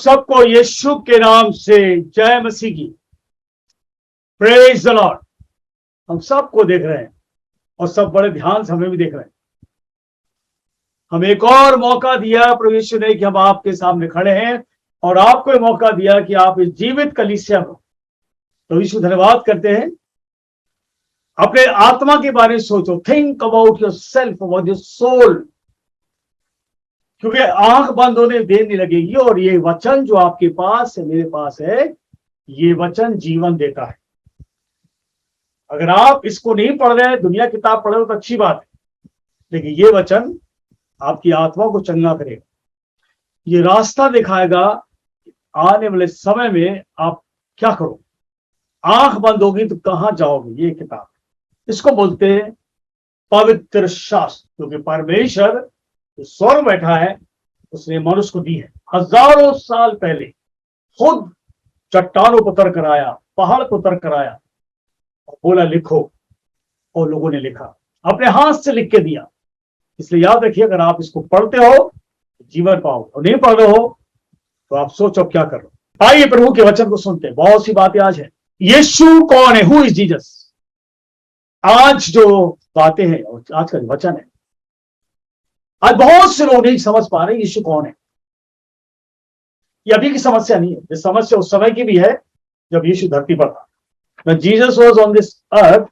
सबको यीशु के नाम से जय मसीह की। Praise the Lord. हम सबको देख रहे हैं और सब बड़े ध्यान से हमें भी देख रहे हैं। हम एक और मौका दिया प्रभु यीशु ने कि हम आपके सामने खड़े हैं और आपको मौका दिया कि आप इस जीवित कलीसिया में, तो यीशु धन्यवाद करते हैं। अपने आत्मा के बारे में सोचो, think about yourself, about your soul, क्योंकि आंख बंद होने देर नहीं लगेगी और ये वचन जो आपके पास है, मेरे पास है, ये वचन जीवन देता है। अगर आप इसको नहीं पढ़ रहे हैं, दुनिया किताब पढ़ रहे हो तो अच्छी बात है, लेकिन ये वचन आपकी आत्मा को चंगा करेगा, ये रास्ता दिखाएगा आने वाले समय में आप क्या करो। आंख बंद होगी तो कहां जाओगे। ये किताब, इसको बोलते हैं पवित्र शास्त्र, क्योंकि परमेश्वर जो स्वर्ग बैठा है उसने मनुष्य को दी है। हजारों साल पहले खुद चट्टानों को उतर कर आया, पहाड़ को उतर कर आया और बोला लिखो, और लोगों ने लिखा, अपने हाथ से लिख के दिया। इसलिए याद रखिए, अगर आप इसको पढ़ते हो तो जीवन पाओगे, और नहीं पढ़ रहे हो तो आप सोचो क्या कर रहे हो। आइए प्रभु के वचन को सुनते हैं। बहुत सी बातें आज है। यीशु कौन है? Who is Jesus? आज जो बातें हैं और आज का जो वचन है, आज बहुत से लोग नहीं समझ पा रहे यीशु कौन है। ये अभी की समस्या नहीं है, ये समस्या उस समय की भी है जब यीशु धरती पर था। When Jesus was on this earth,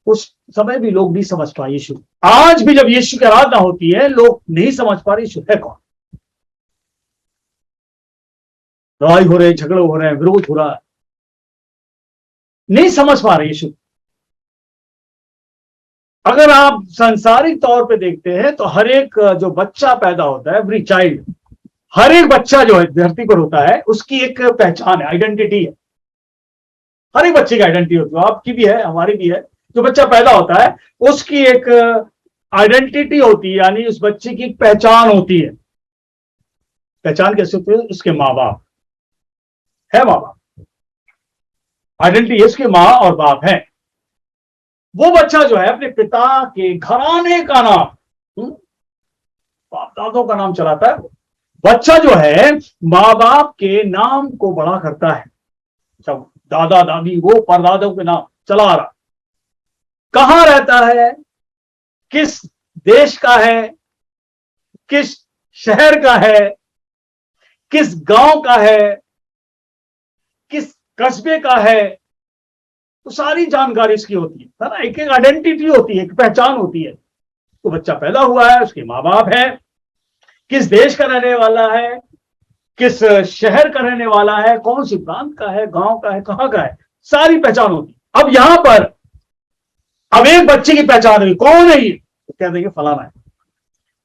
उस समय भी लोग नहीं समझ पाए यीशु। आज भी जब यीशु की आराधना होती है, लोग नहीं समझ पा रहे यीशु है कौन। लड़ाई हो रहे, झगड़े हो रहे हैं, विरोध हो रहा है, नहीं समझ पा रहे यीशु। अगर आप सांसारिक तौर पे देखते हैं तो हर एक जो बच्चा पैदा होता है, एवरी चाइल्ड, हर एक बच्चा जो है धरती पर होता है, उसकी एक पहचान है, आइडेंटिटी है। हर एक बच्चे की आइडेंटिटी होती है, आपकी भी है, हमारी भी है। जो बच्चा पैदा होता है उसकी एक आइडेंटिटी होती है, यानी उस बच्चे की एक पहचान होती है। पहचान कैसे होती है? उसके माँ बाप है, माँ बाप आइडेंटिटी है, उसके माँ और बाप है। वो बच्चा जो है अपने पिता के घराने का नाम, बाप दादों का नाम चलाता है। बच्चा जो है माँ बाप के नाम को बड़ा करता है। सब दादा दादी वो परदादों के नाम चला रहा। कहां रहता है, किस देश का है, किस शहर का है, किस गांव का है, किस कस्बे का है, तो सारी जानकारी इसकी होती है ना। एक एक आइडेंटिटी होती है, एक पहचान होती है। तो बच्चा पैदा हुआ है, उसके माँ बाप है, किस देश का रहने वाला है, किस शहर का रहने वाला है, कौन सी प्रांत का है, गांव का है, कहां का है, सारी पहचान होती है। अब यहां पर अब एक बच्चे की पहचान हुई, कौन है ये? तो कह देंगे फलाना है,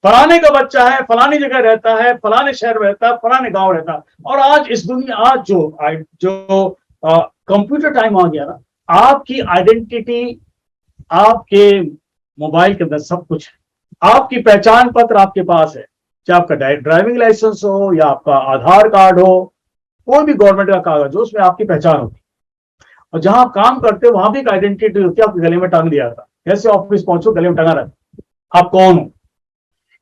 फलाने का बच्चा है, फलानी जगह रहता है, फलाने शहर में रहता है, फलाने गांव रहता है। और आज इस दुनिया, आज जो कंप्यूटर टाइम आ गया ना, आपकी आइडेंटिटी आपके मोबाइल के अंदर सब कुछ है। आपकी पहचान पत्र आपके पास है, चाहे आपका ड्राइविंग लाइसेंस हो या आपका आधार कार्ड हो, कोई भी गवर्नमेंट का कागज हो, उसमें आपकी पहचान होती है। और जहां आप काम करते हो वहां भी एक आइडेंटिटी होती है, आपके गले में टांग दिया था। कैसे ऑफिस पहुंचो, गले में टंगा रहता, आप कौन हो,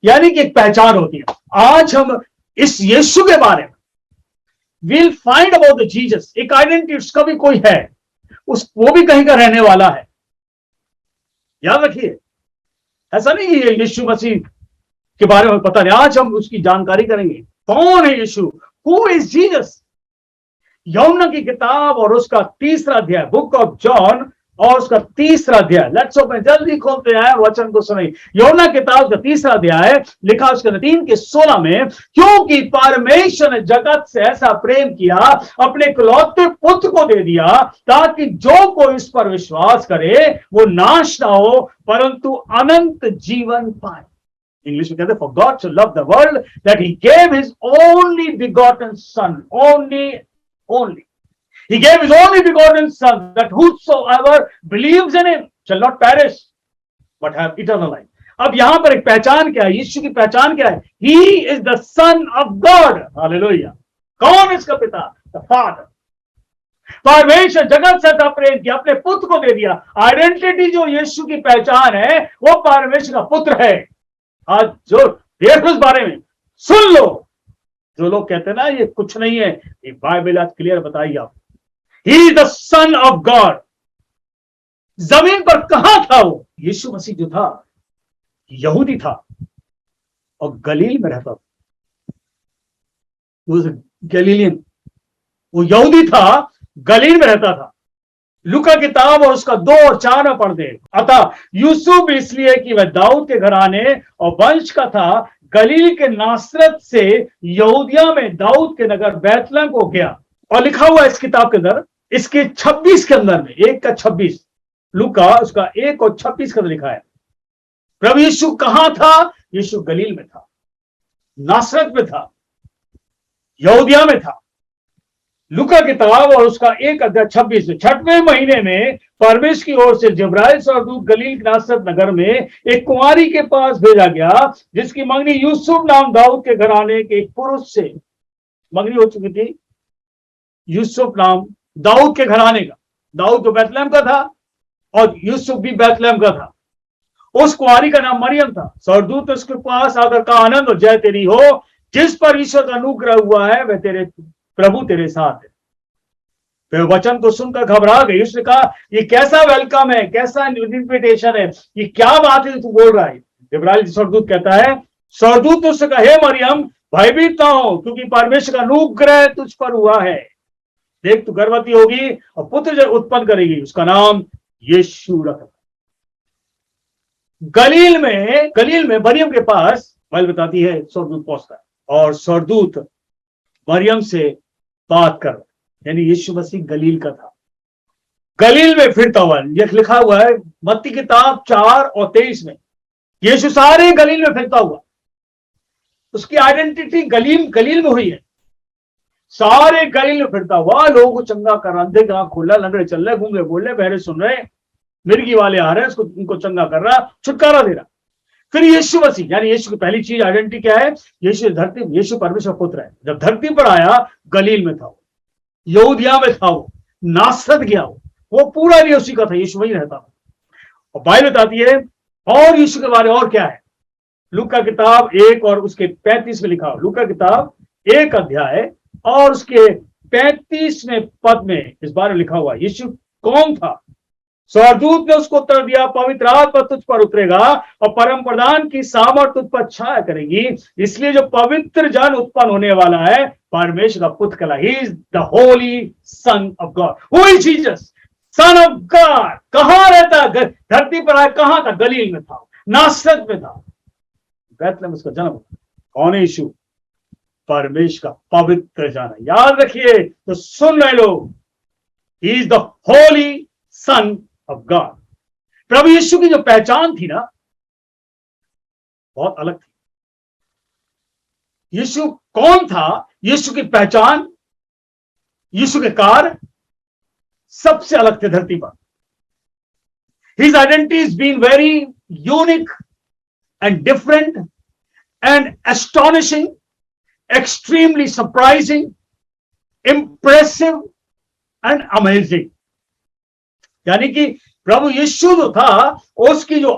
यानी कि एक पहचान होती है। आज हम इस यीशु के बारे में will find about the Jesus, एक आइडेंटिटी उसका भी कोई है, वो भी कहीं का रहने वाला है। याद रखिए, ऐसा नहीं है यीशु मसीह के बारे में पता नहीं। आज हम उसकी जानकारी करेंगे, कौन है यीशु, हु इज जीसस। यूहन्ना की किताब और उसका 3रा अध्याय, बुक ऑफ जॉन और उसका 3रा अध्याय, लेट्स ओपन, जल्दी खोलते हैं वचन को सुनिए। यूहन्ना किताब का 3रा अध्याय लिखा उसके 3:16 में, क्योंकि परमेश्वर ने जगत से ऐसा प्रेम किया, अपने इकलौते पुत्र को दे दिया, ताकि जो कोई इस पर विश्वास करे वो नाश ना हो परंतु अनंत जीवन पाए। इंग्लिश में कहते हैं, for God to love the world that he gave his only begotten son, only he gave his only begotten son, that whosoever believes in him shall not perish but have eternal life. अब यहां पर एक पहचान क्या है, यीशु की पहचान क्या है? He is the son of God, hallelujah. कौन इसका पिता? The Father। परमेश्वर जगत से था प्रेम किया, अपने पुत्र को दे दिया। आइडेंटिटी जो यीशु की पहचान है वो परमेश्वर का पुत्र है। आज जो देख उस बारे में सुन लो, जो लोग कहते हैं ना ये कुछ नहीं है, ये बाइबल आज क्लियर बताइए आप, ही is the son of God. जमीन पर कहां था वो? यीशु मसीह जो था यहूदी था और गलील में रहता था, गलीलियन, वो यहूदी था, गलील में रहता था। लूका किताब और उसका 2 और 4 में पढ़ दे। अतः यूसुफ इसलिए कि वह दाऊद के घराने और वंश का था, गलील के नासरत से यहूदिया में दाऊद के नगर बैतलहम को गया। और लिखा हुआ इस किताब के अंदर, इसके 26 के अंदर में, 1 का 26, लूका उसका 1 और 26 के अंदर लिखा है। प्रभु यीशु कहां था? यीशु गलील में था, नासरत में था, यहूदिया में था। लूका किताब और उसका 1 अध्याय 26, 6वें महीने में परमेश्वर की ओर से जिब्राइल स्वर्गदूत गलील नासरत नगर में एक कुंवारी के पास भेजा गया, जिसकी मंगनी यूसुफ नाम दाऊद के घराने के एक पुरुष से मंगनी हो चुकी थी। यूसुफ नाम दाऊद के घराने का, दाऊद तो बैतलहम का था और यूसुफ भी बैतलहम का था। उस कुंवारी का नाम मरियम था। स्वर्गदूत उसके पास आकर कहा, आनंद और जय तेरी हो, जिस पर ईश्वर का अनुग्रह हुआ है, वह तेरे प्रभु तेरे साथ है। फिर वचन को सुनकर घबरा गई। उसने कहा, ये कैसा वेलकम है, कैसा इन्विटेशन है, ये क्या बात है तू बोल रहा है? जिब्राइल स्वर्गदूत कहता है, स्वर्गदूत उससे कहा, हे मरियम भयभीत ना हो, क्योंकि परमेश्वर का अनुग्रह तुझ पर हुआ है। देख तू गर्भवती होगी और पुत्र उत्पन्न करेगी, उसका नाम यीशु रखना। गलील में मरियम के पास बाइबल बताती है स्वर्गदूत पहुंचता है और स्वर्गदूत मरियम से बात कर, यानी यीशु मसीह गलील का था, गलील में फिरता हुआ। यह लिखा हुआ है मत्ती किताब 4 और 23 में, यीशु सारे गलील में फिरता हुआ। उसकी आइडेंटिटी गलील में हुई है। सारे गलील में फिरता हुआ, लोगों को चंगा कर रहा, अंधे का खोला, लंगड़े चल रहे, गूंगे बोल रहे, बहरे सुन रहे, मिर्गी वाले आ रहे हैं, उसको उनको चंगा कर रहा, छुटकारा दे रहा। फिर यीशु मसीह, यानी यीशु की पहली चीज आइडेंटिटी क्या है? यीशु परमेश्वर पुत्र है। जब धरती पर आया, गलील में था वो, यहूदिया में था वो, नासरत गया वो पूरा भी उसी का था, यीशु वही रहता था। और बाइबल बताती है और यीशु के बारे और क्या है। लूका किताब 1 और उसके 35 में लिखा हो, लूका किताब 1 अध्याय और उसके 35वें पद में इस बारे में लिखा हुआ, यीशु कौन था? स्वर्गदूत ने उसको उत्तर दिया, पवित्र आत्मा तुझ पर उतरेगा और परम प्रधान की सामर्थ तुझ पर छाया करेगी, इसलिए जो पवित्र जन उत्पन्न होने वाला है परमेश्वर का पुत्र कहला। ही is the holy son of God, who is Jesus sun of God. कहां रहता? धरती पर आया, कहां था? गलील में था, नासरत में था, बैतलहम उसका जन्म। कौन है यीशु? परमेश्वर का पवित्र जन। याद रखिए, तो सुन रहे लोग, he is the holy son of God. प्रभु यीशु की जो पहचान थी ना, बहुत अलग थी। यीशु कौन था? यीशु की पहचान, यीशु के कार्य सबसे अलग थे धरती पर। His identity is been very unique and different and astonishing, extremely surprising, impressive and amazing. यानी कि प्रभु यीशु जो था, उसकी जो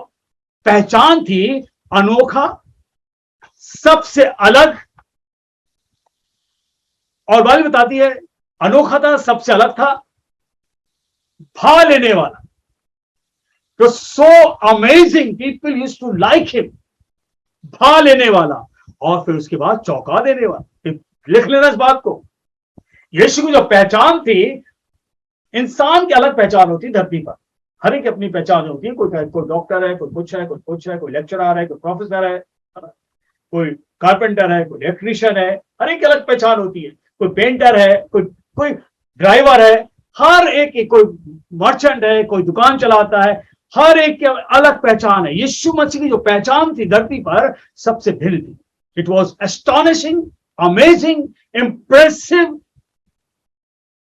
पहचान थी, अनोखा, सबसे अलग। और बाइबल बताती है अनोखा था, सबसे अलग था, भा लेने वाला। तो so amazing, people used to like him, भा लेने वाला, और फिर उसके बाद चौंका देने वाला। लिख लेना इस बात को। यीशु की जो पहचान थी, इंसान की अलग पहचान होती धरती पर, हर एक अपनी पहचान होती है। कोई डॉक्टर है, कोई कुछ है, कोई कुछ है, कोई लेक्चरर है, कोई प्रोफेसर है, कोई कारपेंटर है, कोई इलेक्ट्रीशियन है, हर एक अलग पहचान होती है। कोई पेंटर है, कोई ड्राइवर है, हर एक की, कोई मर्चेंट है, कोई दुकान चलाता है, हर एक की अलग पहचान है। यीशु मसीह की जो पहचान थी धरती पर, सबसे भिन्न थी। It was astonishing, amazing, impressive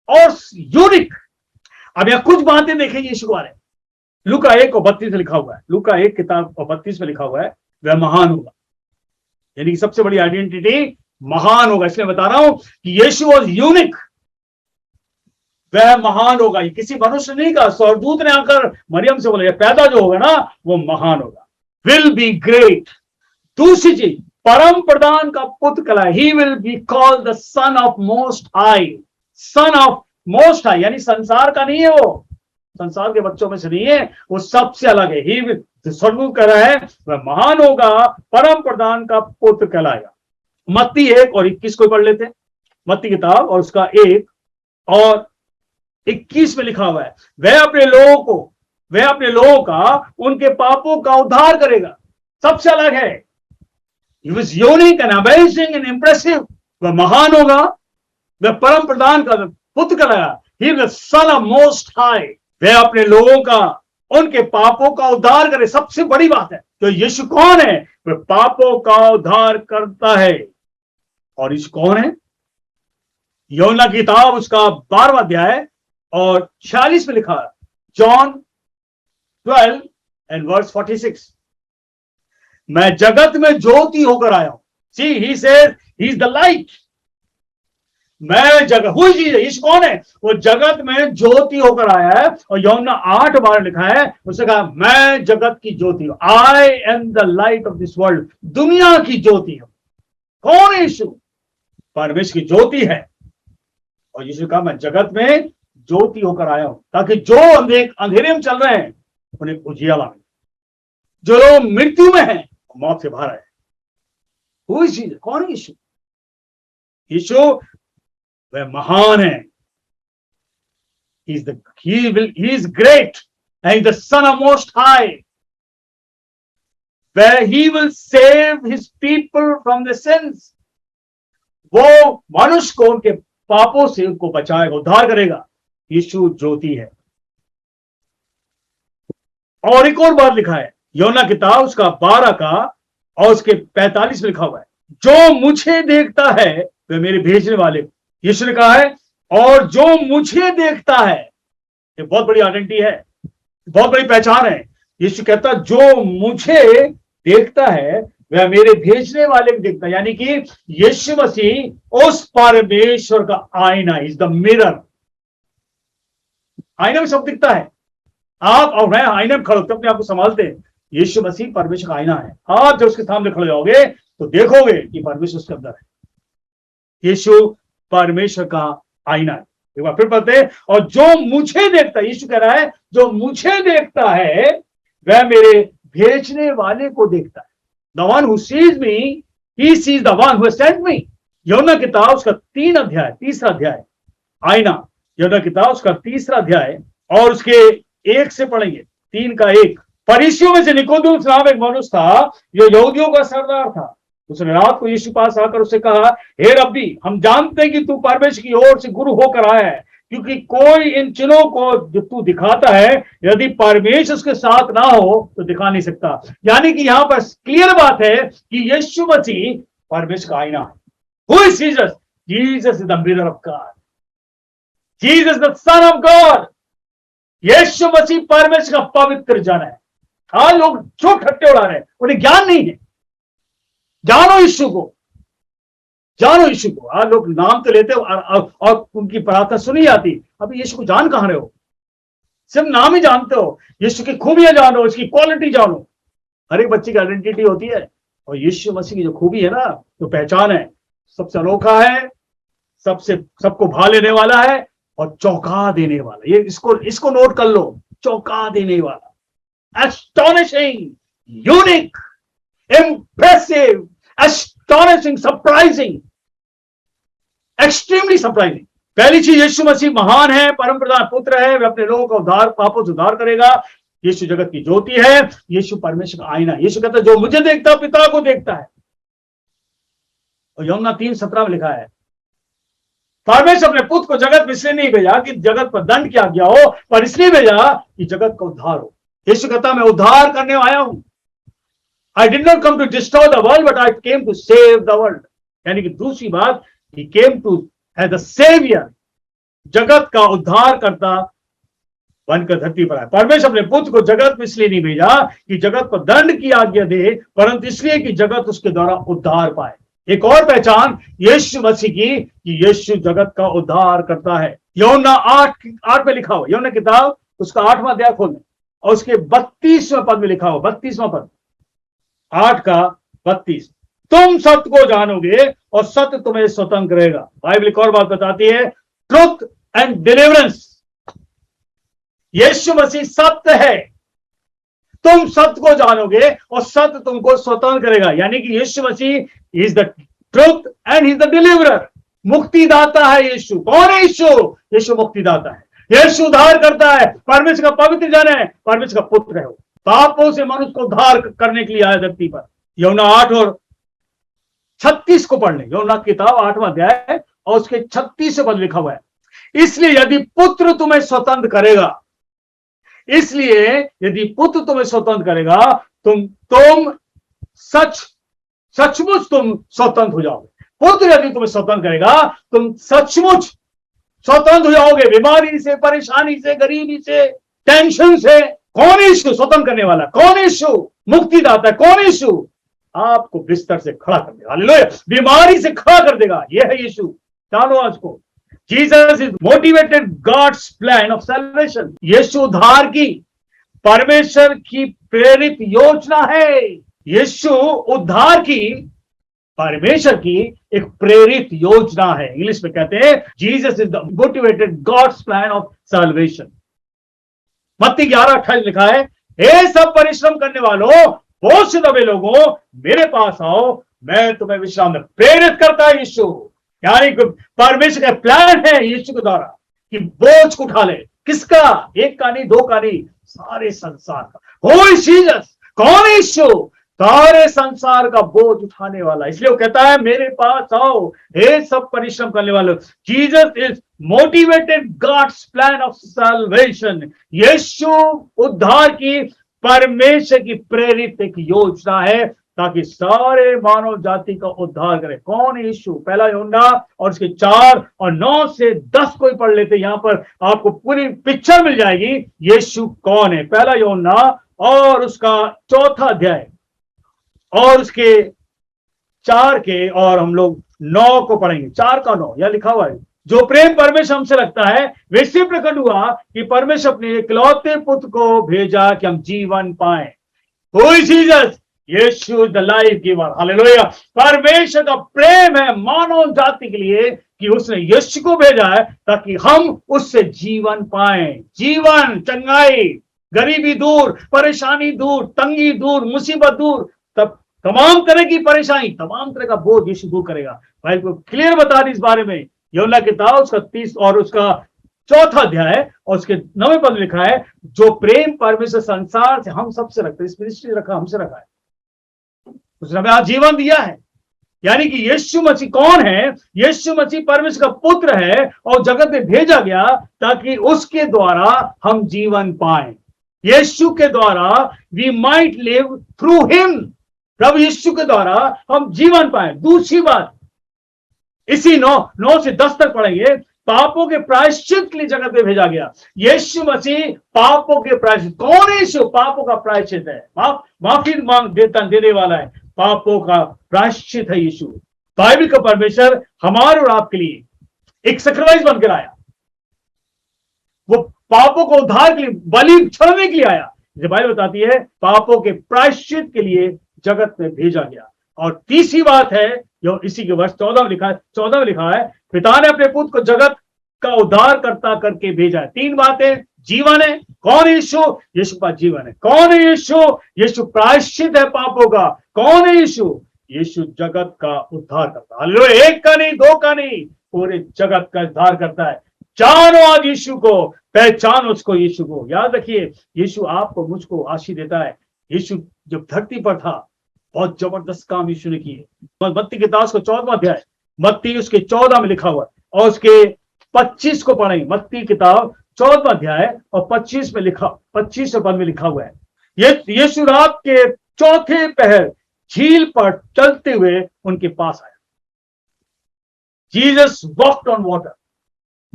और यूनिक। अब यहां कुछ बातें देखेंगे यीशु के बारे में। लूका 1 और 32 में लिखा हुआ है, लूका 1 किताब और 32 में लिखा हुआ है, वह महान होगा। यानी कि सबसे बड़ी आइडेंटिटी महान होगा। इसलिए बता रहा हूं कि यीशु वॉज यूनिक, वह महान होगा। ये किसी मनुष्य ने नहीं कहा, स्वर्गदूत ने आकर मरियम से बोला, पैदा जो होगा ना वो महान होगा, विल बी ग्रेट। दूसरी चीज, परम प्रधान का पुत्र कहलाए। He will be called the son of most high. Son of most high यानी संसार का नहीं है, वो संसार के बच्चों में से नहीं है, वो सबसे अलग है। ही स्वर्गदूत कह रहा है वह महान होगा, परम प्रधान का पुत्र कहलाएगा। मत्ती 1:21 को पढ़ लेते हैं। मत्ती किताब और उसका 1:21 में लिखा हुआ है, वह अपने लोगों का उनके पापों का उद्धार करेगा। सबसे अलग है। He was unique and amazing and impressive. वह महान होगा, वह परम प्रधान का पुत्र कहलाया। He is the son of most high. वह अपने लोगों का उनके पापों का उद्धार करे। सबसे बड़ी बात है, तो यीशु कौन है? वह पापों का उद्धार करता है। और यीशु कौन है? यूहन्ना की किताब उसका 12वां अध्याय और 46 में लिखा है, जॉन 12:46, मैं जगत में ज्योति होकर आया हूं। See he said he is the light. मैं जगत हुई चीज है। यीशु कौन है? वो जगत में ज्योति होकर आया है। और यूहन्ना 8 लिखा है, उसने कहा मैं जगत की ज्योति हूं। I am the light of this world. दुनिया की ज्योति हूं। कौन है यीशु? परमेश्वर की ज्योति है। और यीशु कहा मैं जगत में ज्योति होकर आया हूं, ताकि जो अंधेरे में चल रहे हैं उन्हें उजियाला मिले। जो लोग मृत्यु में हैं मौत से बाहर आए। हुई चीज कौन है? यीशु। यीशु वह महान है। He is great and the son of most high, where he will save his people from the sins. वो मनुष्य को उनके पापों से उनको बचाएगा, उद्धार करेगा। यीशु ज्योति है। और एक और बात लिखा है यूहन्ना किताब उसका 12 का और उसके 45 में लिखा हुआ है, जो मुझे देखता है वह मेरे भेजने वाले। यीशु ने कहा है और जो मुझे देखता है। ये बहुत बड़ी आइडेंटिटी है, बहुत बड़ी पहचान है। यीशु कहता जो मुझे देखता है वह मेरे भेजने वाले को देखता है। यानी कि यीशु मसीह उस परमेश्वर का आईना, इज द मिरर। आईना में सब दिखता है। आप और मैं आईने में खड़े होते अपने आप को संभालते हैं। यीशु मसीह परमेश्वर का आईना है। आप जब उसके सामने खड़े जाओगे तो देखोगे कि परमेश्वर उसके अंदर है। यीशु परमेश्वर का आईना है। एक बार फिर पढ़ते हैं, और जो मुझे देखता है, यीशु कह रहा है जो मुझे देखता है वह मेरे भेजने वाले को देखता है। The one who sees me, he sees the one who has sent me. यूहन्ना किताब उसका 3 अध्याय आईना। यूहन्ना किताब उसका 3 अध्याय और उसके 1 से पढ़ेंगे, 3 का 1। फरीसियों में से निकोदेमुस नाम एक मनुष्य था जो यहूदियों का सरदार था। उसने रात को यीशु पास आकर उससे कहा, हे रब्बी, हम जानते हैं कि तू परमेश्वर की ओर से गुरु होकर आया है, क्योंकि कोई इन चिन्हों को जो तू दिखाता है यदि परमेश्वर उसके साथ ना हो तो दिखा नहीं सकता। यानी कि यहां पर क्लियर बात है कि यीशु मसीह परमेश्वर का आईना है। Who is Jesus? Jesus is the mirror of God. Jesus the son of God. Yeshu Masih परमेश्वर का पवित्र जन है। आज लोग जो ठट्टे उड़ा रहे हैं, उन्हें ज्ञान नहीं है। जानो यीशु को, जानो यीशु को। आज लोग नाम तो लेते हो और उनकी प्रार्थना सुनी जाती, अभी यीशु को जान कहां रहे हो? सिर्फ नाम ही जानते हो। यीशु की खूबियां जानो, इसकी क्वालिटी जानो। हर एक बच्चे की आइडेंटिटी होती है, और यीशु मसीह की जो खूबी है ना, जो पहचान है, सबसे अनोखा है, सबको भा लेने वाला है और चौंका देने वाला। ये इसको नोट कर लो, चौंका देने वाला। Astonishing, unique, impressive, astonishing, surprising, extremely surprising। पहली चीज, यीशु मसीह महान है, परम प्रधान पुत्र है, वह अपने लोगों का उद्धार, पापों से उद्धार करेगा। यीशु जगत की ज्योति है। यीशु परमेश्वर का आईना है। यीशु कहता है जो मुझे देखता है पिता को देखता है। और यूहन्ना 3:17 में लिखा है, परमेश्वर अपने पुत्र को जगत में इसलिए नहीं भेजा कि जगत पर दंड किया गया हो, पर इसलिए भेजा कि जगत का उद्धार हो। यीशु कहता मैं उद्धार करने आया हूं। I did not come to destroy the world, but I came to save the world। यानी कि दूसरी बात, he came to as the savior, जगत का उद्धार करता बनकर धरती पर आया। परमेश्वर अपने पुत्र को जगत में इसलिए नहीं भेजा कि जगत को दंड की आज्ञा दे, परंतु इसलिए कि जगत उसके द्वारा उद्धार पाए। एक और पहचान यीशु मसीह की कि यीशु जगत का उद्धार करता है। यूहन्ना 8 में लिखा हुआ, यूहन्ना किताब उसका 8वां अध्याय खोलें और उसके 32वें पद में लिखा हुआ, 32वां पद, 8 का 32। तुम सत्य को जानोगे और सत्य तुम्हें स्वतंत्र करेगा। बाइबल एक और बात बताती है, ट्रुथ एंड डिलीवरेंस। यीशु मसीह सत्य है, तुम सत्य को जानोगे और सत्य तुमको स्वतंत्र करेगा। यानी कि Yeshu Masih is the truth and is the deliverer. मुक्तिदाता है यीशु। कौन है यीशु? यीशु मुक्तिदाता है, यीशु उद्धार करता है, परमेश्वर का पवित्र जन है, परमेश्वर का पुत्र है। वो पापों से मनुष्य को उद्धार करने के लिए आया धरती पर। यूहन्ना 8 और 36 को पढ़ लें। यूहन्ना किताब 8वां अध्याय और उसके 36 पद लिखा हुआ है, इसलिए यदि पुत्र तुम्हें स्वतंत्र करेगा, इसलिए यदि पुत्र तुम्हें स्वतंत्र करेगा, तुम सचमुच तुम स्वतंत्र हो जाओगे। पुत्र यदि तुम्हें स्वतंत्र करेगा, तुम सचमुच स्वतंत्र हो जाओगे, बीमारी से, परेशानी से, गरीबी से, टेंशन से। कौन यीशु स्वतंत्र करने वाला? कौन यीशु मुक्तिदाता? कौन यीशु? आपको बिस्तर से खड़ा कर देगा, हालेलुया, बीमारी से खड़ा कर देगा। यह है यीशु। जानो आज को, Jesus is motivated God's plan of salvation. Yeshu उद्धार की परमेश्वर की प्रेरित योजना है। यीशु उद्धार की परमेश्वर की एक प्रेरित योजना है। इंग्लिश में कहते हैं Jesus is the motivated God's plan of salvation. मत्ती 11:28 लिखा है, हे सब परिश्रम करने वालों, बोझ से दबे लोगों, मेरे पास आओ, मैं तुम्हें विश्राम में प्रेरित करता है यीशु। यानी परमेश्वर का प्लान है यीशु के द्वारा कि बोझ को उठा ले। किसका? एक का नहीं, दो का नहीं, सारे संसार का। हो जीसस, कौन है यीशु? सारे संसार का बोझ उठाने वाला। इसलिए वो कहता है, मेरे पास आओ, हे सब परिश्रम करने वालों। Jesus is motivated God's plan of salvation. Yeshu उद्धार की परमेश्वर की प्रेरित एक योजना है ताकि सारे मानव जाति का उद्धार करे। कौन है यीशु? पहला यूहन्ना और उसके 4 और 9 से 10 को ही पढ़ लेते, यहां पर आपको पूरी पिक्चर मिल जाएगी यीशु कौन है। पहला यूहन्ना और उसका 4था अध्याय और उसके 4 के, और हम लोग 9 को पढ़ेंगे। 4 का 9 यह लिखा हुआ है, जो प्रेम परमेश्वर हमसे रखता है वैसे प्रकट हुआ कि परमेश्वर अपने इकलौते पुत्र को भेजा कि हम जीवन पाए। Who is Jesus? यीशु द लाइफ गिवर। हालेलुया। परमेश्वर का प्रेम है मानव जाति के लिए कि उसने यीशु को भेजा है ताकि हम उससे जीवन पाए। जीवन, चंगाई, गरीबी दूर, परेशानी दूर, तंगी दूर, मुसीबत दूर, तब तमाम तरह की परेशानी, तमाम तरह का बोझ यीशु दूर करेगा। भाई को क्लियर बता दी इस बारे में। यूहन्ना किताब उसका 30 और उसका 4था अध्याय और उसके 9वें पद लिखा है, जो प्रेम परमेश्वर संसार से हम सबसे रखते, इस मिनिस्ट्री रखा, हमसे रखा है, उसने हमें आज जीवन दिया है। यानी कि यीशु मसीह कौन है? यीशु मसीह परमेश्वर का पुत्र है और जगत में भेजा गया ताकि उसके द्वारा हम जीवन पाए। यीशु के द्वारा we might live through him. प्रभु यीशु के द्वारा हम जीवन पाए। दूसरी बात, इसी 9 से 10 तक पढ़ेंगे, पापों के प्रायश्चित के लिए जगत में भेजा गया। यीशु मसीह पापों के प्रायश्चित। कौन है यीशु? पापों का प्रायश्चित है, माफी मांग देने वाला है, पापों का प्रायश्चित है यीशु। बाइबल का परमेश्वर हमारे और आपके लिए एक सैक्रिफाइस बनकर आया। वो पापों को उद्धार के लिए, बलि चढ़ाने के लिए आया। जो बाइबल बताती है पापों के प्रायश्चित के लिए जगत में भेजा गया। और तीसरी बात है जो इसी के वर्ष 14 में लिखा है, पिता ने अपने पुत्र को जगत का उद्धार करता करके भेजा है। 3 बातें, जीवन है। कौन है यीशु? यीशु का जीवन है। कौन है यीशु? यीशु प्रायश्चित है पापों का। कौन है यीशु? यीशु जगत का उद्धार करता है। हालेलुया। एक का नहीं, दो का नहीं, पूरे जगत का उद्धार करता है। जानो आज यीशु को, पहचानो उसको, यीशु को। याद रखिए, यीशु आपको, मुझको आशीष देता है। यीशु जब धरती पर था, बहुत जबरदस्त काम यीशु ने किए। मत्ती किताब उसका 14वां अध्याय, मत्ती उसके 14 में लिखा हुआ है और उसके 25 को पढ़ेंगे। मत्ती किताब 14वां अध्याय और 25 में लिखा, 25 पद में लिखा हुआ है, यीशु रात के चौथे पहर झील पर चलते हुए उनके पास आया। Jesus walked on water.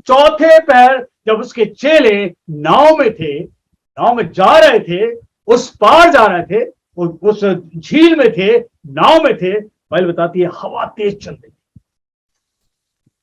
चौथे पहर जब उसके चेले नाव में थे, नाव में जा रहे थे, उस पार जा रहे थे, उस झील में थे, नाव में थे। बाइबल बताती है हवा तेज चल रही थी,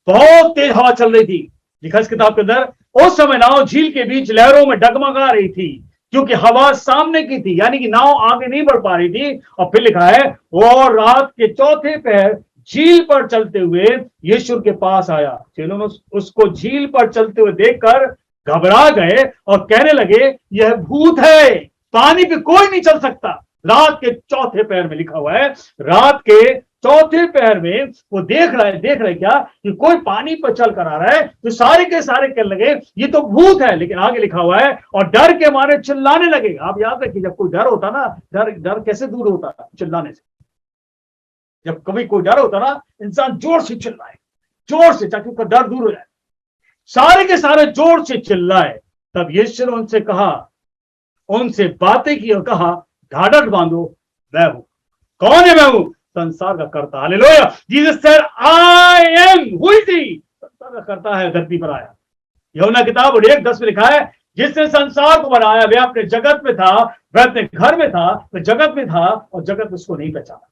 बहुत तेज हवा चल रही थी। लिखा इस किताब के अंदर, उस समय नाव झील के बीच लहरों में डगमगा रही थी। क्योंकि हवा सामने की थी, यानी कि नाव आगे नहीं बढ़ पा रही थी। और फिर लिखा है, और रात के चौथे पहर झील पर चलते हुए यीशु के पास आया। चेलों ने उसको झील पर चलते हुए देखकर घबरा गए और कहने लगे, यह भूत है, पानी पे कोई नहीं चल सकता। रात के चौथे पहर में लिखा हुआ है, रात के चौथे पहर में वो देख रहा है क्या कि कोई पानी पर चल कर आ रहा है। तो सारे के सारे कहने लगे, ये तो भूत है। लेकिन आगे लिखा हुआ है, और डर के मारे चिल्लाने लगे। आप याद रखिए, जब कोई डर होता ना, डर कैसे दूर होता है? चिल्लाने से। जब कभी कोई डर होता ना, इंसान जोर से चिल्लाए, जोर से, ताकि उसका डर दूर हो जाए। सारे के सारे जोर से चिल्लाए। तब यीशु ने उनसे कहा, उनसे बातें की और कहा, ढाढ़स बांधो, मैं हूं। कौन है मैं हूं? संसार का कर्ता। Hallelujah. Jesus said, I am who is ही। संसार का कर्ता है, धरती पर आया। यूहन्ना किताब 1:10 में लिखा है, जिसने संसार को बनाया वह अपने जगत में था, वह अपने घर में था, वह जगत में था और जगत उसको नहीं पहचाना।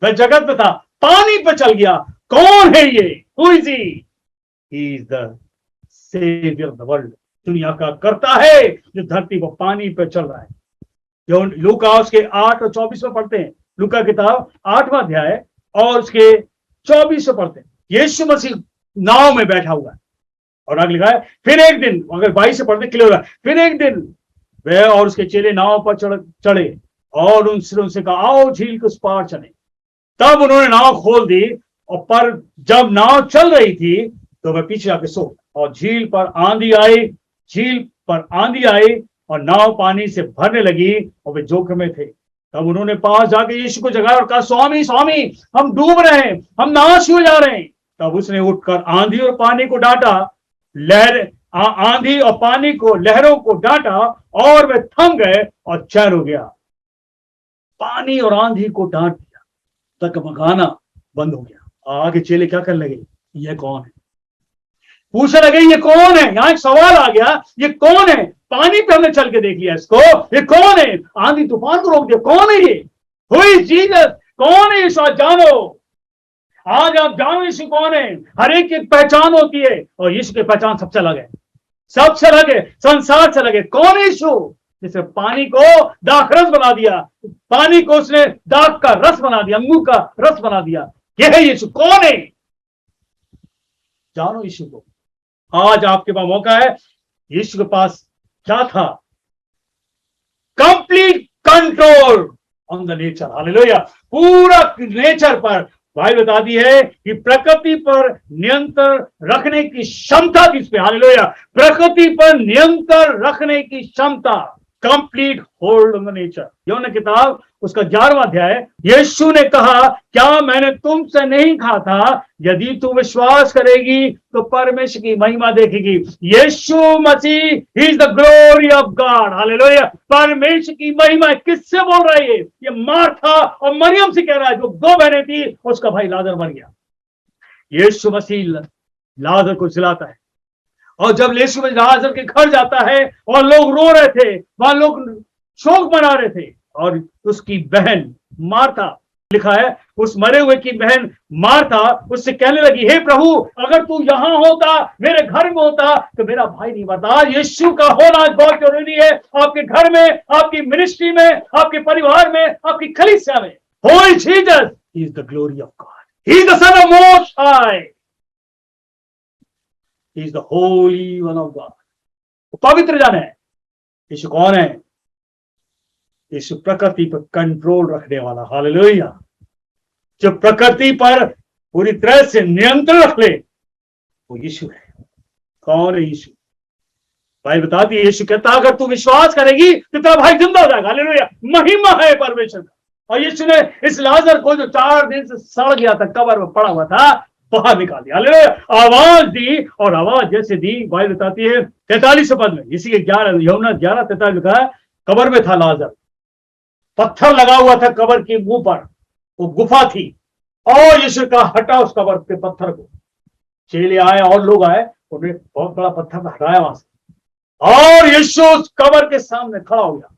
वह जगत में था, पानी पर चल गया। कौन है ये? Who is he? He is the saviour of the world. दुनिया का कर्ता है जो धरती पर पानी पर चल रहा है। जो लूका उसके 8 और 24 में पढ़ते हैं, लूका किताब 8वां अध्याय और उसके 24 में पढ़ते हैं, यीशु मसीह नाव में बैठा हुआ है। और आगे लिखा है, फिर एक दिन, अगर 22 से पढ़ते क्लियर होगा, फिर एक दिन वह और उसके चेले नाव पर चढ़े और उनसे कहा, आओ झील के उस पार चले। तब उन्होंने नाव खोल दी, और पर जब नाव चल रही थी तो वह पीछे आके सो, और झील पर आंधी आई और नाव पानी से भरने लगी और वे जोखिम में थे। तब उन्होंने पास जाके यीशु को जगाया और कहा, स्वामी स्वामी, हम डूब रहे हैं, हम नाश हो जा रहे हैं। तब उसने उठकर आंधी और पानी को डांटा, आंधी और पानी को, लहरों को डांटा, और वे थम गए और चैन हो गया। पानी और आंधी को डांट दिया, तकमगाना बंद हो गया। आगे चेले क्या करने लगे, ये कौन है? पूछने लगे, ये कौन है? यहां एक सवाल आ गया, ये कौन है? पानी पे हमने चल के देख लिया इसको, ये कौन है? आंधी तूफान को रोक दिया, कौन है ये? Who is Jesus? कौन है यीशु? आज जानो, आज आप जानो यीशु कौन है। हर एक की पहचान होती है, और यीशु की पहचान सबसे अलग है, सबसे अलग है, संसार से अलग है। कौन है यीशु? जिसने पानी को दाखरस बना दिया, पानी को उसने दाख का रस बना दिया, अंगूर का रस बना दिया। यह है यीशु। कौन है? जानो यीशु को। आज आपके पास मौका है। यीशु के पास क्या था? Complete control on the nature. Hallelujah. पूरा नेचर पर भाई बताती है कि प्रकृति पर नियंत्रण रखने की क्षमता किस पे? हालेलुया। प्रकृति पर नियंत्रण रखने की क्षमता, complete hold on the nature. यूहन्ना किताब उसका 11वां अध्याय, यीशु ने कहा, क्या मैंने तुमसे नहीं कहा था, यदि तू विश्वास करेगी तो परमेश्वर की महिमा देखेगी। Yeshu Masih is the glory of God. Hallelujah. परमेश्वर की महिमा किससे बोल रहा है? ये मार्था और मरियम से कह रहा है, जो 2 बहनें थी, उसका भाई लाजर मर गया। यीशु मसीह लाजर को जिलाता है, और जब यीशु मसीह लाजर के घर जाता है और लोग रो रहे थे, वहां लोग शोक मना रहे थे, और उसकी बहन मार्था, लिखा है, उस मरे हुए की बहन मार्था उससे कहने लगी, हे प्रभु, अगर तू यहां होता, मेरे घर में होता, तो मेरा भाई नहीं मरता। यीशु का होना बहुत जरूरी है, आपके घर में, आपकी मिनिस्ट्री में, आपके परिवार में, आपकी कलीसिया में। Who is Jesus? He is the glory of God. He is the Son of Most High. He is the Holy One of God. पवित्र जन है। यीशु कौन है? यीशु प्रकृति पर कंट्रोल रखने वाला। हालेलुया। जो प्रकृति पर पूरी तरह से नियंत्रण रख ले, वो यीशु है। कौन है यीशु? भाई बताती है, यीशु कहता, अगर तू विश्वास करेगी तो तेरा भाई जिंदा हो जाएगा। हालेलुया। महिमा है परमेश्वर का। और यीशु ने इस लाजर को, जो 4 दिन से सड़ गया था, कब्र में पड़ा हुआ था, बाहर निकाल दिया। हालेलुया। आवाज दी, और आवाज जैसे दी, बाइबल बताती है 43 पद में, इसी के 11 यूहन्ना 11:43 लिखा है, कब्र में था लाजर, पत्थर लगा हुआ था कब्र के मुंह पर, वो गुफा थी, और यीशु का हटा उस कब्र के पत्थर को। चेले आए और लोग आए, उन्होंने बहुत बड़ा पत्थर हटाया वहां से, और यीशु उस कब्र के सामने खड़ा हो गया।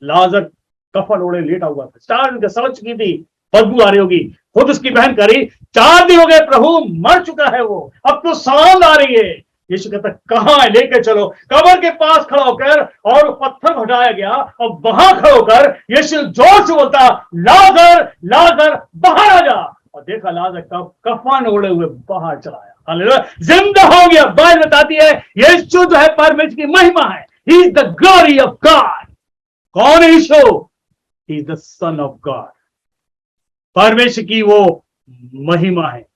लाजर कफन ओढ़े लेटा हुआ था, 4 दिन सड़ चुकी थी, बदबू आ रही होगी। खुद उसकी बहन करी, 4 दिन हो गए प्रभु, मर चुका है वो, अब तो सांस आ रही है। यीशु कहता कहां है, लेके चलो। कब्र के पास खड़ा होकर, और पत्थर हटाया गया और वहां खड़ा होकर यीशु जोर से बोलता, लाजर लाजर बाहर आ जा। और देखा लाजर कफन ओढ़े हुए बाहर चला आया। हालेलुया, जिंदा हो गया। बाइबल बताती है यीशु जो है परमेश्वर की महिमा है। He is the glory of God. कौन है Yeshu? He is the son of God. परमेश्वर की वो महिमा है।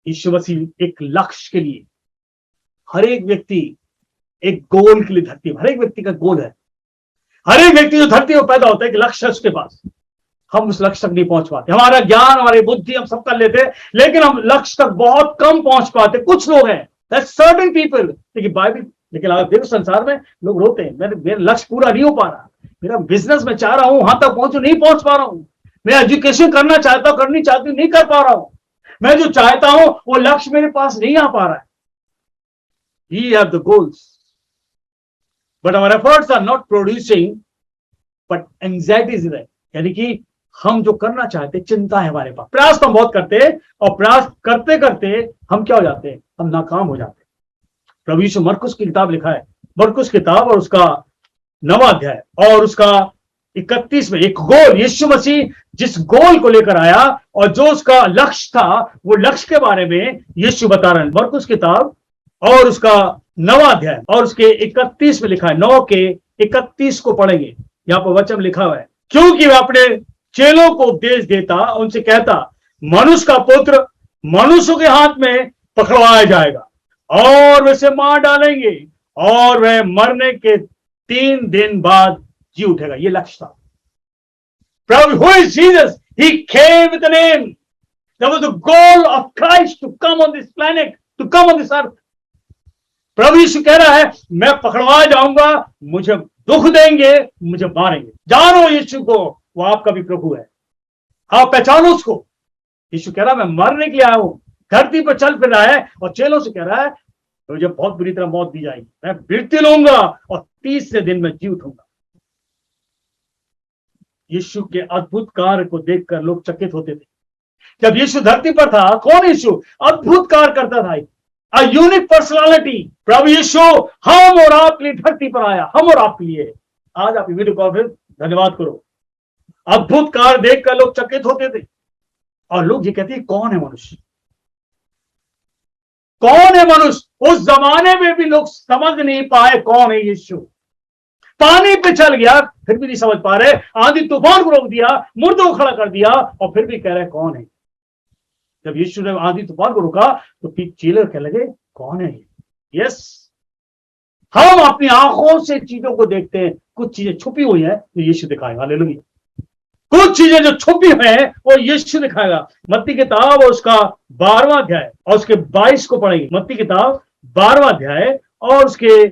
यीशु मसीह एक लक्ष्य के लिए, हर एक व्यक्ति एक गोल के लिए धरती, हर एक व्यक्ति का गोल है। हर एक व्यक्ति जो धरती में पैदा होता है, एक लक्ष्य है उसके पास। हम उस लक्ष्य तक नहीं पहुंच पाते। हमारा ज्ञान, हमारी बुद्धि हम सब कर लेते, लेकिन हम लक्ष्य तक बहुत कम पहुंच पाते। कुछ लोग हैं, सर्टेन पीपल। लेकिन बाइबल, लेकिन आप देखो संसार में लोग रोते हैं, मेरा लक्ष्य पूरा नहीं हो पा रहा। मेरा बिजनेस में चाह रहा हूं, वहां तक पहुंचू, नहीं पहुंच पा रहा हूं। मैं एजुकेशन करना चाहता हूं, करनी चाहती हूं, नहीं कर पा रहा हूं। मैं जो चाहता हूं वो लक्ष्य मेरे पास नहीं आ पा रहा है। We have the goals, but our efforts are not producing, but anxiety is there. यानी कि हम जो करना चाहते, चिंता है हमारे पास। प्रयास तो हम बहुत करते हैं, और प्रयास करते करते हम क्या हो जाते हैं? हम नाकाम हो जाते हैं। प्रभु यीशु मरकुस की किताब लिखा है, मरकुस किताब और उसका 9वां अध्याय और उसका 31 में एक गोल, यीशु मसीह जिस गोल को लेकर आया और जो उसका लक्ष्य था, वो लक्ष्य के बारे में यीशु बता रहे हैं। मरकुस किताब और उसका 9वां अध्याय और उसके 31 में लिखा है। 9 के 31 को पढ़ेंगे। यहां पर वचन लिखा हुआ है, क्योंकि वह अपने चेलों को उपदेश देता, उनसे कहता, मनुष्य का पुत्र मनुष्यों के हाथ में पकड़वाया जाएगा और वैसे मार डालेंगे, और वह मरने के 3 दिन बाद जी उठेगा। ये लक्ष्य था। प्रभु, who is Jesus? He came with a name. That was the goal of Christ to come on this planet, to come on this earth. प्रभु यीशु कह रहा है, मैं पकड़वाया जाऊंगा, मुझे दुख देंगे, मुझे मारेंगे। जानो यीशु को, वो आपका भी प्रभु है। आप पहचानो उसको। यीशु कह रहा है, मैं मरने के लिए आया हूं। धरती पर चल फिर रहा है और चेलों से कह रहा है, मुझे बहुत बुरी तरह मौत दी जाएगी, मैं मृत्यु लूंगा और 30 दिन में जी उठूंगा। यीशु के अद्भुत कार्य को देखकर लोग चकित होते थे। जब यीशु धरती पर था, कौन यीशु? अद्भुत कार्य करता था, अ यूनिक पर्सनालिटी। प्रभु यीशु हम और आपके लिए धरती पर आया, हम और आपके लिए। आज आप वीडियो कॉन्फ्रेंस धन्यवाद करो। अद्भुत कार्य देखकर लोग चकित होते थे, और लोग ये कहते हैं, कौन है मनुष्य? कौन है मनुष्य? उस जमाने में भी लोग समझ नहीं पाए कौन है यीशु। पानी पे चल गया, फिर भी नहीं समझ पा रहे। आंधी तूफान को रोक दिया, मुर्दों को खड़ा कर दिया, और फिर भी कह रहे कौन है। जब यीशु ने आंधी तूफान को रुका तो फिर चेले कहने लगे, कौन है ये? यस, हम अपनी आंखों से चीजों को देखते हैं। कुछ चीजें छुपी हुई है तो यीशु दिखाएगा। हालेलुया। कुछ चीजें जो छुपी है वो यीशु दिखाएगा। मत्ती किताब और उसका 12वां अध्याय और उसके 22 को पढ़ेंगे। मत्ती किताब 12वां अध्याय और उसके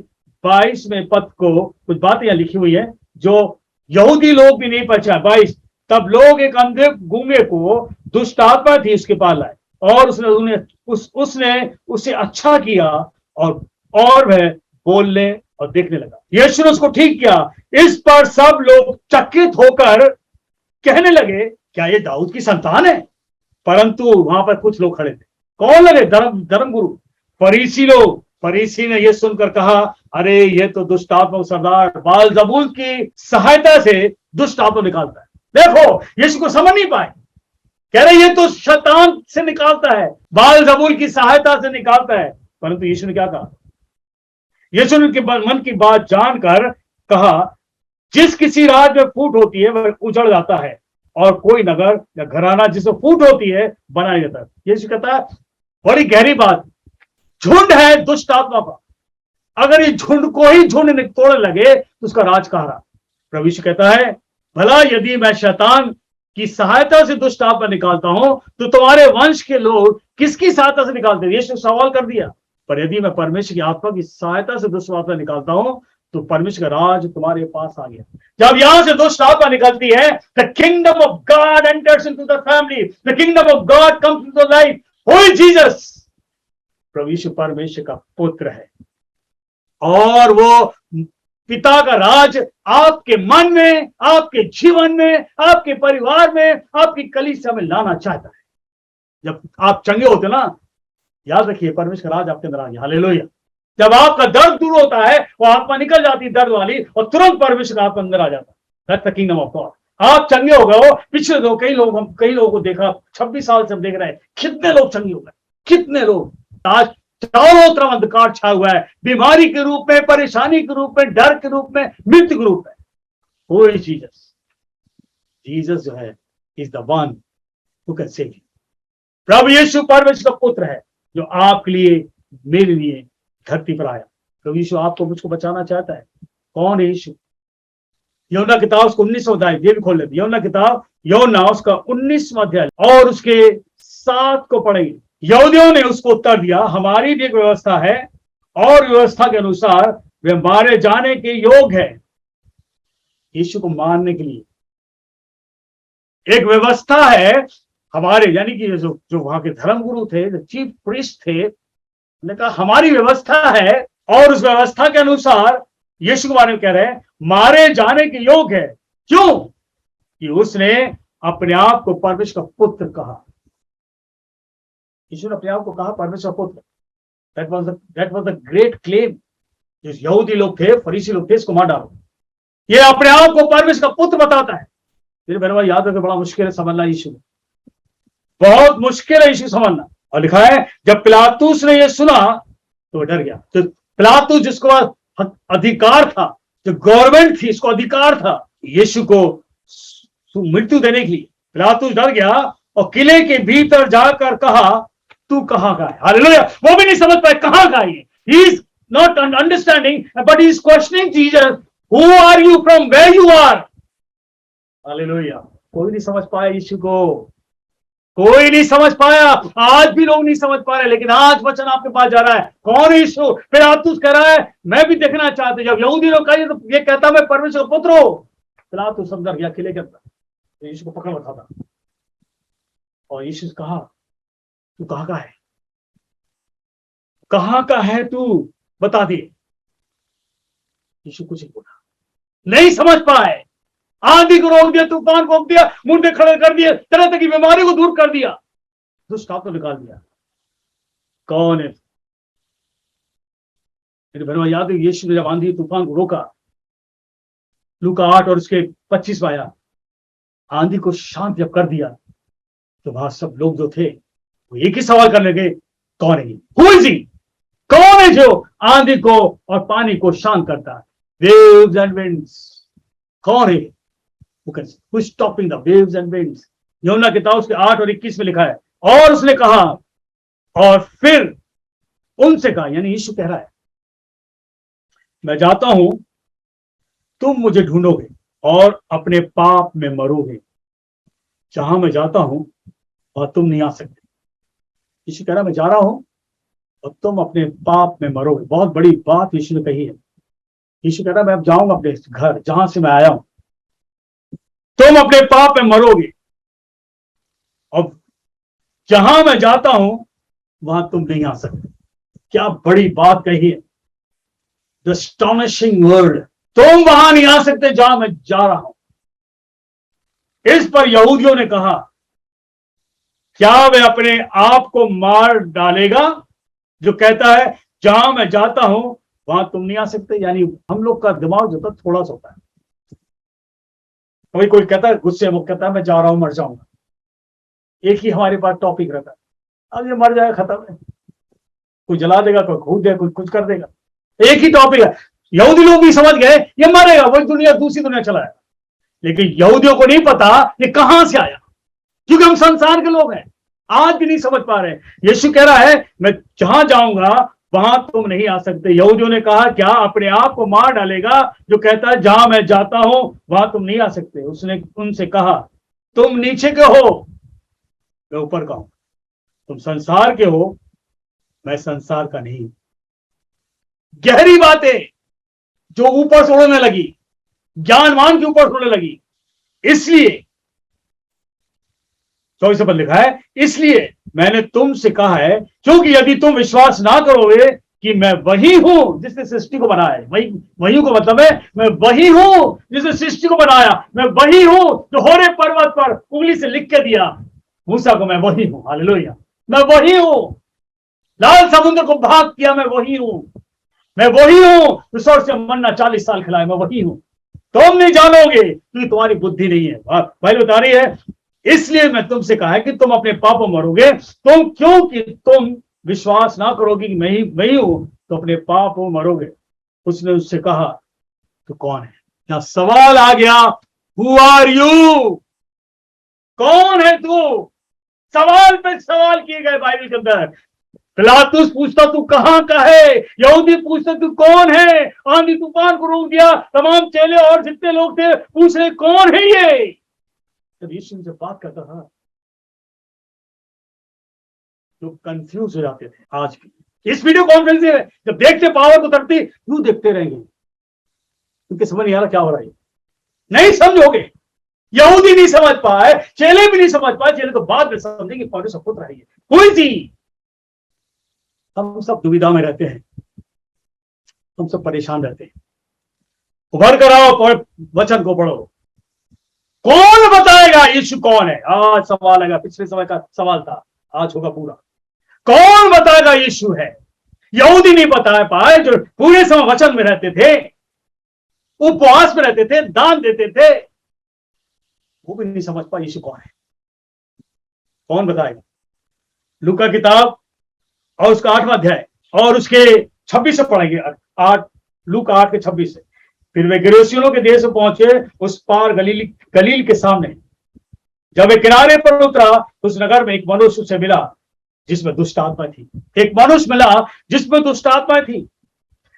22वें पद को कुछ बातें यहां लिखी हुई है जो यहूदी लोग भी नहीं पहचान। 22, तब लोग एक अंधे गूंगे को दुष्ट आत्मा थी उसके पास लाए, और उसने उसे अच्छा किया, और वह बोलने और देखने लगा। यीशु ने उसको ठीक किया। इस पर सब लोग चकित होकर कहने लगे, क्या ये दाऊद की संतान है? परंतु वहां पर कुछ लोग खड़े थे। कौन लगे? धर्मगुरु, फरीसी लोग। फरीसी ने यह सुनकर कहा, अरे ये तो दुष्ट आत्मा सरदार बालजबूल की सहायता से दुष्ट आत्मा निकालता है। देखो, यीशु को समझ नहीं पाए, कह रहे ये तो शैतान से निकालता है, बालजबूल की सहायता से निकालता है। परंतु यीशु ने क्या कहा? यीशु ने उनके मन की बात जानकर कहा, जिस किसी राज में फूट होती है वह उजड़ जाता है, और कोई नगर या घराना जिसमें फूट होती है बनाया जाता है। यीशु कहता है, बड़ी गहरी बात, झुंड है दुष्ट आत्मा का, अगर ये झुंड को ही झुंड तोड़ने लगे तो उसका राज कहां रहा? प्रभु यीशु कहता है, भला यदि मैं शैतान की सहायता से दुष्ट आत्मा निकालता हूं तो तुम्हारे वंश के लोग किसकी सहायता से निकालते हैं? यीशु सवाल कर दिया। पर यदि मैं परमेश्वर की आत्मा की सहायता से दुष्ट आत्मा निकालता हूं तो परमेश्वर का राज तुम्हारे पास आ गया। जब यहां से दुष्ट आत्मा निकलती है, the kingdom of God enters into the family, the kingdom of God comes into the life. Who is Jesus? प्रभु यीशु परमेश्वर का पुत्र है, और वो पिता का राज आपके मन में, आपके जीवन में, आपके परिवार में, आपकी कलीसिया में लाना चाहता है। जब आप चंगे होते ना, याद रखिए, परमेश्वर का राज आपके अंदर आ गया। हालेलुया। जब आपका दर्द दूर होता है, वो आत्मा निकल जाती है दर्द वाली, और तुरंत परमेश्वर का आपके अंदर आ जाता है। That's the kingdom of God. आप चंगे हो गए हो। पिछले दो कई लोगों को देखा, 26 साल से हम देख रहे हैं, कितने लोग चंगे हो गए, कितने लोग। आज चारों तरफ अंधकार छा हुआ है, बीमारी के रूप में, परेशानी के रूप में, डर के रूप में, मृत्यु के रूप में। वो जीसस जो है, is the one who can save you. प्रभु यीशु परमेश्वर का पुत्र है, जो आपके लिए, मेरे लिए धरती पर आया। प्रभु यीशु आपको मुझको बचाना चाहता है। कौन है यीशु? यूहन्ना किताब उसको 19वां अध्याय, ये भी खोल लेते। यूहन्ना किताब, यूहन्ना उसका 19वां अध्याय और उसके 7 को पढ़ेंगे। यहूदियों ने उसको उत्तर दिया, हमारी भी एक व्यवस्था है और व्यवस्था के अनुसार वे मारे जाने के योग्य है। यीशु को मारने के लिए एक व्यवस्था है हमारे, यानी कि जो वहां के धर्मगुरु थे, जो चीफ प्रीस्ट थे, ने कहा हमारी व्यवस्था है और उस व्यवस्था के अनुसार यीशु के बारे में कह रहे हैं मारे जाने के योग्य है। क्यों? कि उसने अपने आप को परमेश्वर का पुत्र कहा। यीशु ने अपने आप को कहा परमेश्वर का पुत्र। That was the great claim. जो यहूदी लोग थे, फरीसी लोग थे, इसको मार डालो। ये अपने आप को परमेश्वर का पुत्र बताता है। मेरे भाई याद रखो, बड़ा मुश्किल है समझना यीशु, बहुत मुश्किल है यीशु समझना। और लिखा है जब पिलातुस ने यह सुना तो वह डर गया। तो पिलातुस, जिसको अधिकार था, जो गवर्नमेंट थी, इसको अधिकार था यीशु को मृत्यु देने के लिए, पिलातुस डर गया और किले के भीतर जाकर कहा तू कहां का है। हालेलुया। वो भी नहीं समझ पाए कहां का है। He is not understanding, but he is questioning Jesus, who are you, from where you are. Hallelujah. कोई नहीं समझ पाया यीशु को, कोई नहीं समझ पाया। आज भी लोग नहीं समझ पा रहे, लेकिन आज वचन आपके पास जा रहा है। कौन यीशु? पिलातुस कह रहा है मैं भी देखना चाहते। जब यहूदी लोग कहे तो ये कहता मैं परमेश्वर का पुत्र हूं। पिलातुस अंदर गया किले के अंदर, तो यीशु को पकड़ रखा था और यीशु से कहा तू कहां का है, कहां का है तू, बता दे। यीशु कुछ नहीं बोला, नहीं समझ पाए। आंधी को रोक दिया, तूफान को रोक दिया, मुंडे खड़े कर दिए, तरह तरह की बीमारी को दूर कर दिया, दुष्ट आत्मा निकाल दिया। कौन है? मेरे भाइयों याद है, यीशु ने जब आंधी तूफान को रोका, लूका 8 और उसके 25 आया, आंधी को शांत जब कर दिया, तो वहां सब लोग जो थे वो एक ही सवाल करने लगे, कौन है? हु इज ही? कौन है जो आंधी को और पानी को शांत करता है? Waves and winds. कौन है? Who is stopping the waves and winds? यूहन्ना किताब उसके 8 और 21 में लिखा है, और उसने कहा, और फिर उनसे कहा, यानी यीशु कह रहा है मैं जाता हूं, तुम मुझे ढूंढोगे और अपने पाप में मरोगे। जहां मैं जाता हूं वहां तुम नहीं आ सकते। यीशु कह रहा मैं जा रहा हूं और तुम अपने पाप में मरोगे। बहुत बड़ी बात यीशु ने कही है। यीशु कह रहा मैं अब जाऊंगा अपने घर, जहां से मैं आया हूं, तुम अपने पाप में मरोगे और जहां मैं जाता हूं वहां तुम नहीं आ सकते। क्या बड़ी बात कही है। The astonishing word. तुम वहां नहीं आ सकते जहां मैं जा रहा हूं। इस पर यहूदियों ने कहा क्या वह अपने आप को मार डालेगा जो कहता है जहां मैं जाता हूं वहां तुम नहीं आ सकते। यानी हम लोग का दिमाग जो था थोड़ा सा होता है। कभी कोई कहता है गुस्से में, कहता है मैं जा रहा हूं, मर जाऊंगा। एक ही हमारे पास टॉपिक रहता है, अब ये मर जाएगा, खत्म है। कोई जला देगा, कोई कूद देगा, कोई कुछ कर देगा। एक ही टॉपिक है। यहूदी लोग भी समझ गए ये मरेगा, वही दुनिया, दूसरी दुनिया चलाएगा। लेकिन यहूदियों को नहीं पता ये कहां से आया, क्योंकि हम संसार के लोग हैं, आज भी नहीं समझ पा रहे। यीशु कह रहा है मैं जहां जाऊंगा वहां तुम नहीं आ सकते। यहूदियों ने कहा क्या अपने आप को मार डालेगा जो कहता है जहां मैं जाता हूं वहां तुम नहीं आ सकते। उसने उनसे कहा तुम नीचे के हो, मैं ऊपर का हूं। तुम संसार के हो, मैं संसार का नहीं। गहरी बातें जो ऊपर से उड़ने लगी, ज्ञानवान के ऊपर उड़ने लगी। इसलिए 24 पर लिखा है इसलिए मैंने तुमसे कहा है, क्योंकि यदि तुम विश्वास ना करोगे कि मैं वही हूं जिसने सृष्टि को बनाया है, वही को मतलब है मैं वही हूं जिसने सृष्टि को बनाया, मैं वही हूं जो होरे पर्वत पर उंगली से लिख के दिया मूसा को, मैं वही हूं। हालेलुया। मैं वही हूं लाल समुद्र को भाग किया, मैं वही हूं, मैं वही हूं। ईश्वर से मन्ना 40 साल खिलाए, मैं वही हूं। तुम नहीं जानोगे क्योंकि तुम्हारी बुद्धि नहीं है। भाई बता रही है, इसलिए मैं तुमसे कहा है कि तुम अपने पापों मरोगे। तुम क्योंकि तुम विश्वास ना करोगे कि मैं ही हूं, तो अपने पापों मरोगे। उसने उससे कहा, तू कौन है? यहां सवाल आ गया, हु आर यू? कौन है तू? सवाल पे सवाल किए गए बाइबल के अंदर। पिलातुस पूछता तू कहां का है, यहूदी पूछते तू कौन है, आंधी तूफान को रोक दिया, तमाम चेले और जितने लोग थे पूछ रहे कौन है ये। जब यीशु से बात करता था, लोग कंफ्यूज हो जाते थे। आज भी इस वीडियो कॉन्फ्रेंस में जब देखते पावर को उतरती, क्यों देखते रहेंगे? क्योंकि समझ नहीं आ रहा क्या हो रहा है, नहीं समझोगे। यहूदी नहीं समझ पाए, चेले भी नहीं समझ पाए। चेले तो बाद में समझेंगे पौलुस पुत्र है, कोई थी। हम सब दुविधा में रहते हैं, हम सब परेशान रहते हैं। उभर कर आओ, वचन को पढ़ो। कौन बताएगा यीशु कौन है? आज सवाल आएगा, पिछले समय का सवाल था, आज होगा पूरा। कौन बताएगा यीशु है? यहूदी नहीं बता पाए, जो पूरे समय वचन में रहते थे, उपवास में रहते थे, दान देते थे, वो भी नहीं समझ पाए यीशु कौन है। कौन बताएगा? लूका किताब और उसका 8वां अध्याय और उसके 26 से पढ़ेंगे। 8 लूका 8 के 26 से। फिर वे गिरसियों के देश में पहुंचे, उस पार गलील के सामने। जब वे किनारे पर उतरा, उस नगर में एक मनुष्य उसे मिला जिसमें दुष्ट आत्मा थी। एक मनुष्य मिला जिसमें दुष्ट आत्मा थी।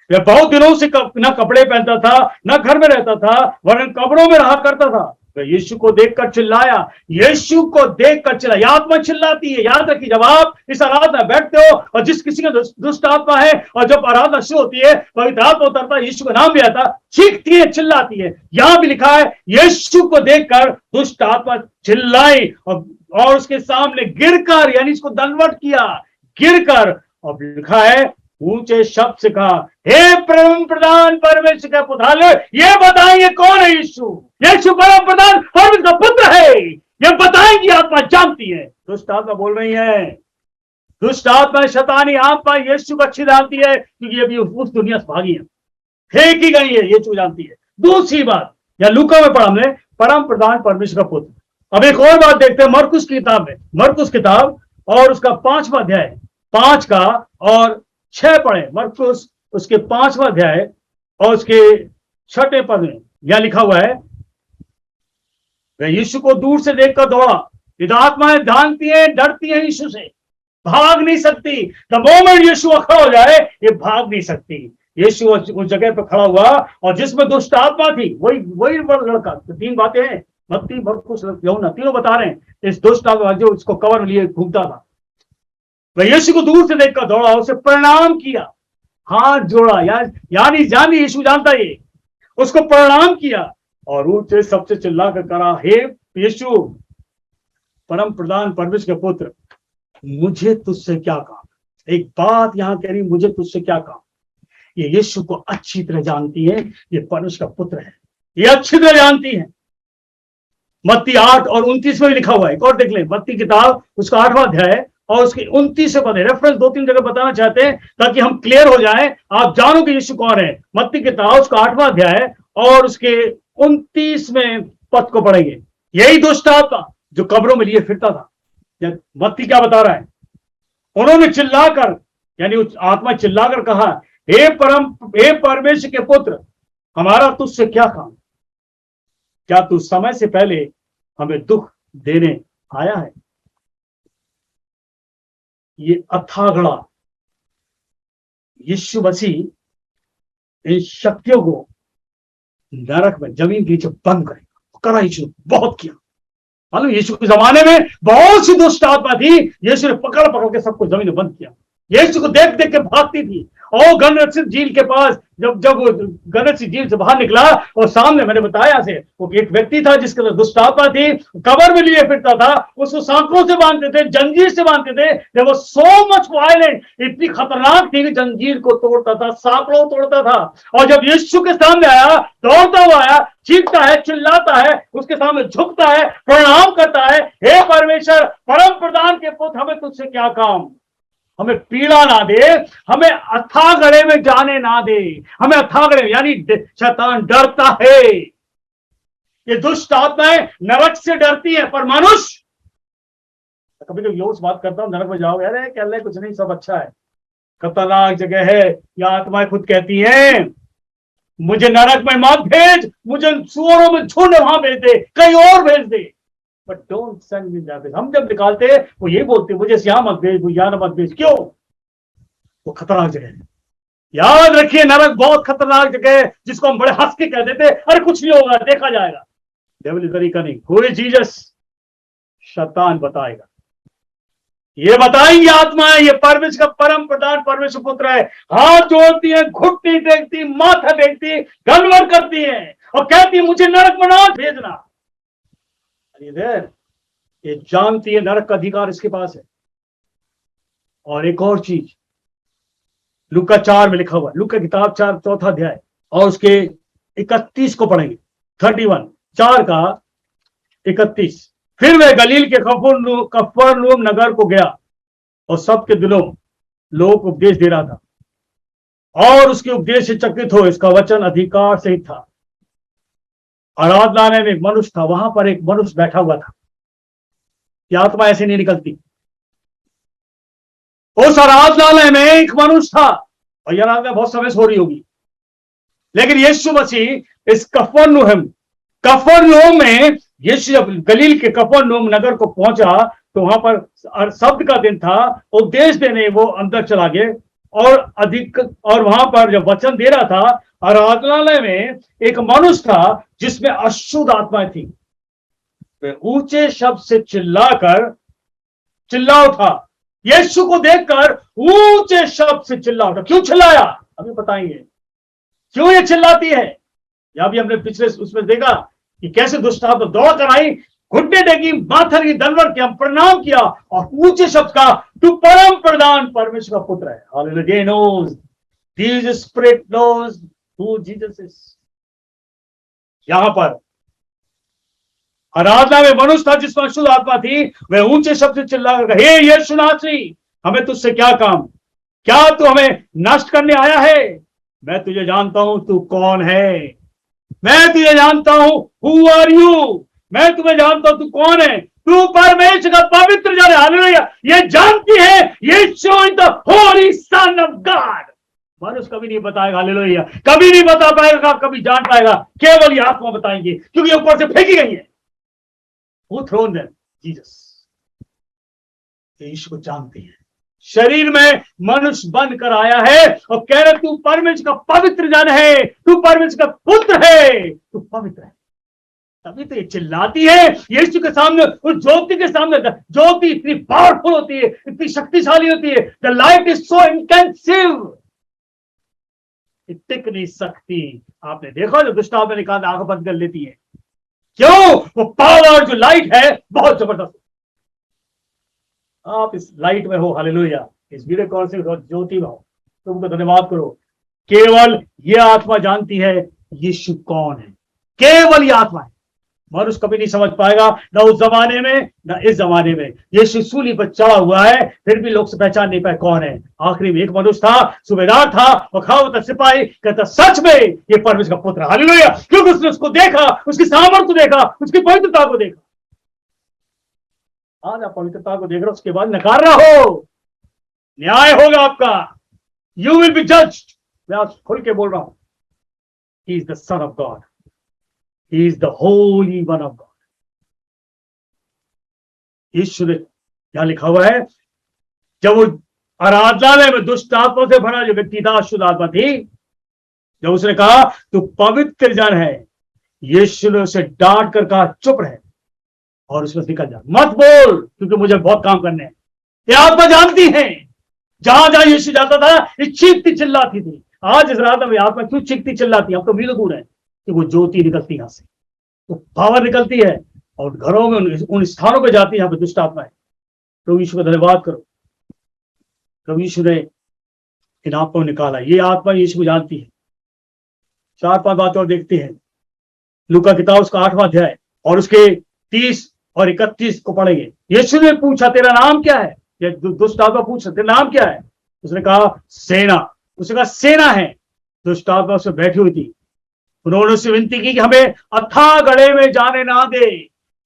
वह बहुत दिनों से न कपड़े पहनता था, न घर में रहता था, वरन कब्रों में रहा करता था। वह यीशु को देखकर चिल्लाया, यीशु को देखकर चिल्लाया। आत्मा चिल्लाती है। याद रखिए, जब आप इस आराधना बैठते हो और जिस किसी का दुष्ट आत्मा है, और जब आराधना शुरू होती है, पवित्र आत्मा उतरता है, यीशु का नाम भी आता, चीखती है, चिल्लाती है। यहां भी लिखा है, यीशु को देखकर दुष्ट आत्मा चिल्लाई और उसके सामने गिरकर, यानी इसको दंडवत किया, गिरकर। और लिखा है, ऊंचे शब्द से कहा, हे परम प्रधान परमेश्वर का पुत्र, ये बताएंगे कौन है यीशु? यीशु परम प्रधान परमेश्वर का पुत्र है, ये बताएंगी। आत्मा जानती है। दुष्ट आत्मा बोल रही है, दुष्ट आत्मा शैतानी आत्मा यीशु को अच्छी जानती है, क्योंकि अभी उस दुनिया से भागी है, फेंकी गई है, यीशु जानती है। दूसरी बात, या लूका में पढ़ा हमने, परम प्रधान परमेश्वर का पुत्र। अब एक और बात देखते हैं मरकुस की किताब में, मरकुस किताब और उसका 5वां अध्याय, 5 का और 6 पढ़े। मरकुस उसके 5वां अध्याय और उसके 6ठे पद में यह लिखा हुआ है, वह यीशु को दूर से देखकर दौड़ा। ये आत्माएं जानती हैं, डरती हैं यीशु से, भाग नहीं सकती। द मोमेंट यीशु खड़ा हो जाए, ये भाग नहीं सकती। यीशु उस जगह पर खड़ा हुआ और जिसमें दुष्ट आत्मा थी, वही लड़का। तो 3 बातें हैं, मत्ती, मरकुस, यूहन्ना, तीनों बता रहे हैं। इस दुष्ट आत्मा जो इसको कवर में लिए घूमता था, वह यीशु को दूर से देखकर दौड़ा, उसे प्रणाम किया, हाथ जोड़ा, यानी जानी यीशु जानता ये, उसको प्रणाम किया और ऊंचे सबसे चिल्ला कर कहा, हे यीशु परम प्रधान परमेश्वर के पुत्र, मुझे तुझसे क्या काम? एक बात यहां कह रही, मुझे तुझसे क्या काम? ये यीशु को अच्छी तरह जानती है, ये परमेश्वर का पुत्र है, ये अच्छी तरह जानती है। मत्ती 8 और 29 में लिखा हुआ है। एक और देख ले, मत्ती किताब उसका 8वां अध्याय और उसके 29 पद है। रेफरेंस 2-3 जगह बताना चाहते हैं ताकि हम क्लियर हो जाए, आप जानो कि यीशु कौन है। मत्ती किताब उसका 8वां अध्याय और उसके 29वें पद को पढ़ेंगे। यही दुष्ट आत्मा जो कब्रों में लिए फिरता था, मत्ती क्या बता रहा है, उन्होंने चिल्लाकर, यानी उस आत्मा चिल्लाकर कहा, हे परमेश्वर के पुत्र, हमारा तुझसे क्या काम? क्या तू समय से पहले हमें दुख देने आया है? ये अथागड़ा यीशु मसीह इन शक्तियों को नरक में, जमीन के नीचे बंद करेगा। करा यीशु, बहुत किया। मालूम, यीशु के जमाने में बहुत सी दुष्ट आत्मा थी, यीशु ने पकड़ के सबको जमीन में बंद किया। यीशु को देख देख के भागती थी। और गन्नरसित झील के पास जब वो गन्नरसित झील से बाहर निकला और सामने, मैंने बताया से, वो एक व्यक्ति था जिसके अंदर दुष्ट आत्मा थी, कब्र में लिए फिरता था, उसको सांकड़ों से बांधते थे, जंजीर से बांधते थे। जब वो सो मच वायलेंट, इतनी खतरनाक थी कि जंजीर को तोड़ता था, सांकड़ों तोड़ता था। और जब यीशु के सामने आया, दौड़ता हुआ आया, चीखता है, चिल्लाता है, उसके सामने झुकता है, प्रणाम करता है, हे परमेश्वर परम प्रधान के पुत्र, हमें तुझसे क्या काम? हमें पीड़ा ना दे, हमें अथाह गढ़े में जाने ना दे। हमें अथाह गढ़े, यानी शैतान डरता है, ये दुष्ट आत्माएं नरक से डरती है, पर मनुष्य, कभी कभी लोग बात करता हूं नरक में जाओगे, अरे कह ले कुछ नहीं, सब अच्छा है, खतरनाक जगह है। या आत्माएं खुद कहती हैं मुझे नरक में मत भेज, मुझे सुअरों में झुंड वहां भेज दे, कहीं और भेज दे, but don't send me that. हम जब निकालते हैं वो ये बोलते मुझे यहां मत भेज, वो यहां मत भेज, क्यों? वो खतरनाक जगह है। याद रखिए नरक बहुत खतरनाक जगह है, जिसको हम बड़े हंस के कह देते अरे कुछ नहीं होगा, देखा जाएगा। Devil is very cunning. Who is Jesus? शैतान बताएगा, ये बताएंगे आत्माएं, ये परमेश्वर का परम प्रधान परमेश्वर पुत्र है। हाथ जोड़ती है, घुटनी टेकती, माथा टेकती, गलवर करती है और कहती है मुझे नरक में ना भेजना। इधर ये जानती है नरक का अधिकार इसके पास है। और एक और चीज लूका 4 में लिखा हुआ है, लूका किताब 4 चौथा अध्याय और उसके 31 को पढ़ेंगे। 31 4 का 31। फिर वह गलील के कफरनहूम नगर को गया और सबके दिलों लोग को उपदेश दे रहा था और उसके उपदेश से चकित हो, इसका वचन अधिकार से ही था। आराधनालय में एक मनुष्य था, वहां पर एक मनुष्य बैठा हुआ था। यह आत्मा ऐसे नहीं निकलती। उस आराधनालय में एक मनुष्य था और यह आराधना बहुत समय से हो रही होगी, लेकिन यीशु मसीह इस कफरनहूम में, यीशु जब गलील के कफरनहूम नगर को पहुंचा तो वहां पर शब्द का दिन था, उपदेश देने वो अंदर चला गया और वहां पर जब वचन दे रहा था, आराधनालय में एक मनुष्य था जिसमें अशुद्ध आत्माएं थी। वे ऊंचे शब्द से चिल्ला उठा, यीशु को देखकर ऊंचे शब्द से चिल्ला उठा। क्यों चिल्लाया अभी बताएंगे, क्यों ये चिल्लाती है। या भी हमने पिछले उसमें देखा कि कैसे दुष्ट आत्मा दौड़ कर आई, घुटने टेकी, माथा की, दलवर किया, प्रणाम किया और ऊंचे शब्द का तू परम प्रधान परमेश्वर का पुत्र है। Hallelujah. Knows this spirit knows who Jesus is. यहां पर आराधना में मनुष्य था जिसमें अशुद्ध आत्मा थी। वह ऊंचे शब्द से चिल्ला कर, हे यीशु नासरी, हमें तुझसे क्या काम, क्या तू हमें नष्ट करने आया है? मैं तुझे जानता हूं तू कौन है, मैं तुझे जानता हूं, हु आर यू, मैं तुम्हें जानता हूं तू कौन है, तू परमेश्वर का पवित्र जन है। हालेलुया। ये जानती है यीशु is the holy son of God. मनुष्य कभी नहीं बताएगा, हालेलुया, कभी नहीं बता पाएगा, कभी जान पाएगा, केवल ये आत्मा बताएंगे, क्योंकि ऊपर से फेंकी गई है। Who thrown them? Jesus। यीशु को जानती है, शरीर में मनुष्य बन कर आया है और कह रहे तू परमेश्वर का पवित्र जन है, तू परमेश्वर का पुत्र है, तू पवित्र है। तभी तो ये चिल्लाती है यीशु के सामने, उस ज्योति के सामने। ज्योति इतनी पावरफुल होती है, इतनी शक्तिशाली होती है। The light is so intensive, टिक नहीं सकती। आपने देखा जो दुष्ट आत्मा निकाल आंख बंद कर लेती है, क्यों? वो पावर जो लाइट है बहुत जबरदस्त। आप इस लाइट में हो, हालेलुया, इस वीडियो कॉल से ज्योति में हो, तुमको धन्यवाद करो। केवल ये आत्मा जानती है यीशु कौन है, केवल ये आत्मा है। मनुष्य कभी नहीं समझ पाएगा, ना उस जमाने में ना इस जमाने में। यीशु सूली पर चढ़ा हुआ है, फिर भी लोग से पहचान नहीं पाए कौन है। आखिरी में एक मनुष्य था, सूबेदार था, और खाओ था सिपाही, कहता सच में ये परमेश्वर का पुत्र है। हालेलुया। क्योंकि उसने उसको देखा, उसकी सामर्थ्य को देखा, उसकी पवित्रता को देखा। आज आप पवित्रता को देख रहे हो, उसके बाद नकार रहा हो, न्याय होगा आपका। You will be judged. मैं आज खुल के बोल रहा हूं, he is the son of God, he is the holy one of God. ईश्वर यहां लिखा हुआ है, जब वो आराधनालय में दुष्ट आत्मा से भरा जो व्यक्ति था, अशुद्ध आत्मा थी, जब उसने कहा तू पवित्र जन है, यीशु ने उसे डांट कर कहा चुप रहे और उसमें निकल जा, मत बोल, क्योंकि मुझे बहुत काम करने हैं। ये आत्मा जानती है, जहां जहां यीशु जाता था ये चीखती चिल्लाती थी। आज इस रात में आत्मा क्यों चीखती चिल्लाती है? हम तो मीलों दूर है कि वो ज्योति निकलती यहां से, वो पावर निकलती है और घरों में उन स्थानों पर जाती है जहां पर दुष्ट आत्मा है। प्रभु यीशु का धन्यवाद करो, प्रभु यीशु ने इन आत्मा को निकाला। ये आत्मा यीशु को जानती है। 4-5 बातें और देखते हैं। लूका किताब उसका 8वां अध्याय और उसके 30 और 31 को पढ़ेंगे। यीशु ने पूछा तेरा नाम क्या है? ये दुष्ट आत्मा पूछ सकते नाम क्या है, उसने कहा सेना। उसने कहा सेना है। दुष्ट आत्मा उसमें बैठी हुई थी। उन्होंने उससे विनती की कि हमें अथाह गड्ढे में जाने ना दे।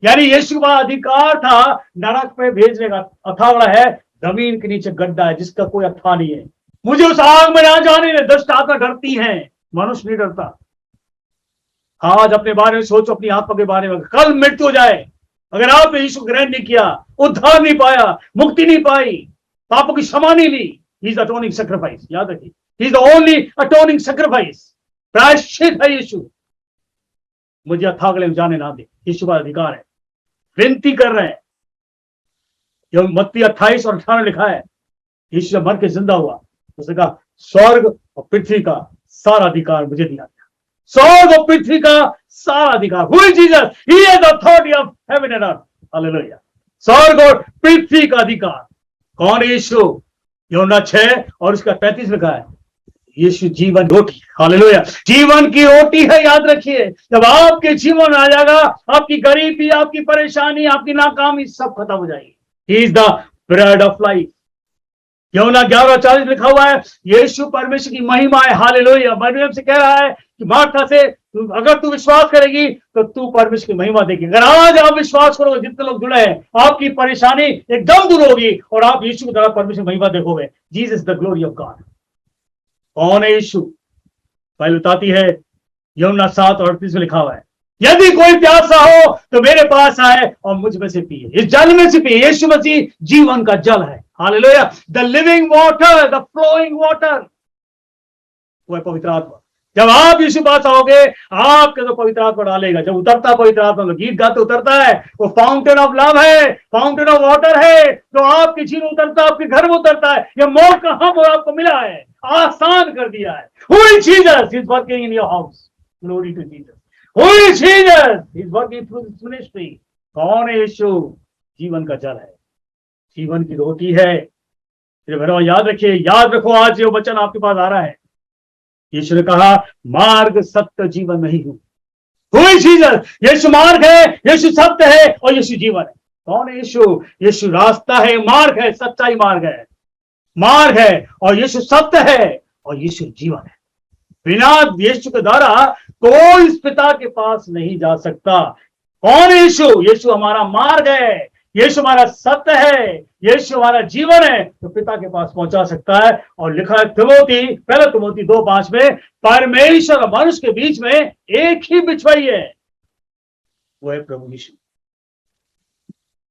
यानी यीशु का अधिकार था नरक में भेजने का। अथाह गड्ढा है, जमीन के नीचे गड्ढा है जिसका कोई अथाह नहीं है। मुझे उस आग में ना जाने दे। दुष्ट आत्मा डरती है, मनुष्य नहीं डरता। आज अपने बारे में सोचो, अपनी आत्मा के बारे में। कल मृत्यु हो जाए, अगर आपने यीशु ग्रहण नहीं किया, उद्धार नहीं पाया, मुक्ति नहीं पाई, पापों की क्षमा नहीं ली, ही इज अटोनिंग सैक्रिफाइस। याद रखिए, he is the only atoning sacrifice. प्रायश्चित है यीशु। मुझे अथाह गड्ढे में जाने ना दे। यीशु का अधिकार है। विनती कर रहे हैं। जो मत्ती 28 और 18 लिखा है, यीशु जब मर के जिंदा हुआ, उसने कहा स्वर्ग और पृथ्वी का सारा अधिकार मुझे दिया गया। स्वर्ग और पृथ्वी का सारा अधिकार। Who is Jesus? He has the authority of heaven and earth. Hallelujah. स्वर्ग और पृथ्वी का अधिकार। कौन है यीशु? यूहन्ना 6 और उसका 35 लिखा है, यीशु जीवन रोटी। हालेलुया। जीवन की रोटी है। याद रखिए, जब आपके जीवन आ जाएगा, आपकी गरीबी, आपकी परेशानी, आपकी नाकामी सब खत्म हो जाएगी। ही is the bread of life. यूहन्ना 11:40 लिखा हुआ है, यीशु परमेश्वर की महिमा है। हालेलुया। मरियम से कह रहा है कि मार्था से, अगर तू विश्वास करेगी तो तू परमेश्वर की महिमा देगी। अगर आज आप विश्वास करोगे, जितने लोग जुड़े हैं, आपकी परेशानी एकदम दूर होगी और आप यीशु की तरह परमेश्वर की महिमा देखोगे। Jesus the glory of God. कौन है यीशु? बाइबल बताती है, यूहन्ना 7:38 में लिखा हुआ है, यदि कोई प्यासा हो तो मेरे पास आए और मुझ में से पिए। इस जल में से पिए। यीशु मसीह जीवन का जल है। Hallelujah. The living water, the flowing water, वो है पवित्र आत्मा। जब आप यीशु पास आओगे, आपके तो पवित्र आत्मा डालेगा। जब उतरता पवित्र आत्मा, गीत गाते उतरता है, वो फाउंटेन ऑफ लव है, फाउंटेन ऑफ वाटर है, जो आपके जीवन में उतरता है, आपके घर में उतरता है। ये मौत का हम और आपको मिला है, आसान कर दिया है। Who is Jesus? He's working in your house. Glory to Jesus. Who is Jesus? He's working through this ministry. कौन है यीशु? जीवन का जल है, जीवन की रोटी है। याद रखिए, याद रखो, आज ये वचन आपके पास आ रहा है। यीशु ने कहा, मार्ग सत्य जीवन नहीं हूं। Who is Jesus? यीशु मार्ग है, यीशु सत्य है और यीशु जीवन है। कौन है यीशु? यीशु रास्ता है, मार्ग है, सच्चाई मार्ग है, मार्ग है, और यीशु सत्य है और यीशु जीवन है। बिना यीशु के द्वारा कोई इस पिता के पास नहीं जा सकता। कौन है यीशु? यीशु हमारा मार्ग है, यीशु हमारा सत्य है, यीशु हमारा जीवन है, तो पिता के पास पहुंचा सकता है। और लिखा है तिमोथी, पहले तिमोथी 2:5 में, परमेश्वर और मनुष्य के बीच में एक ही बिछवाई है, वो है प्रभु यीशु।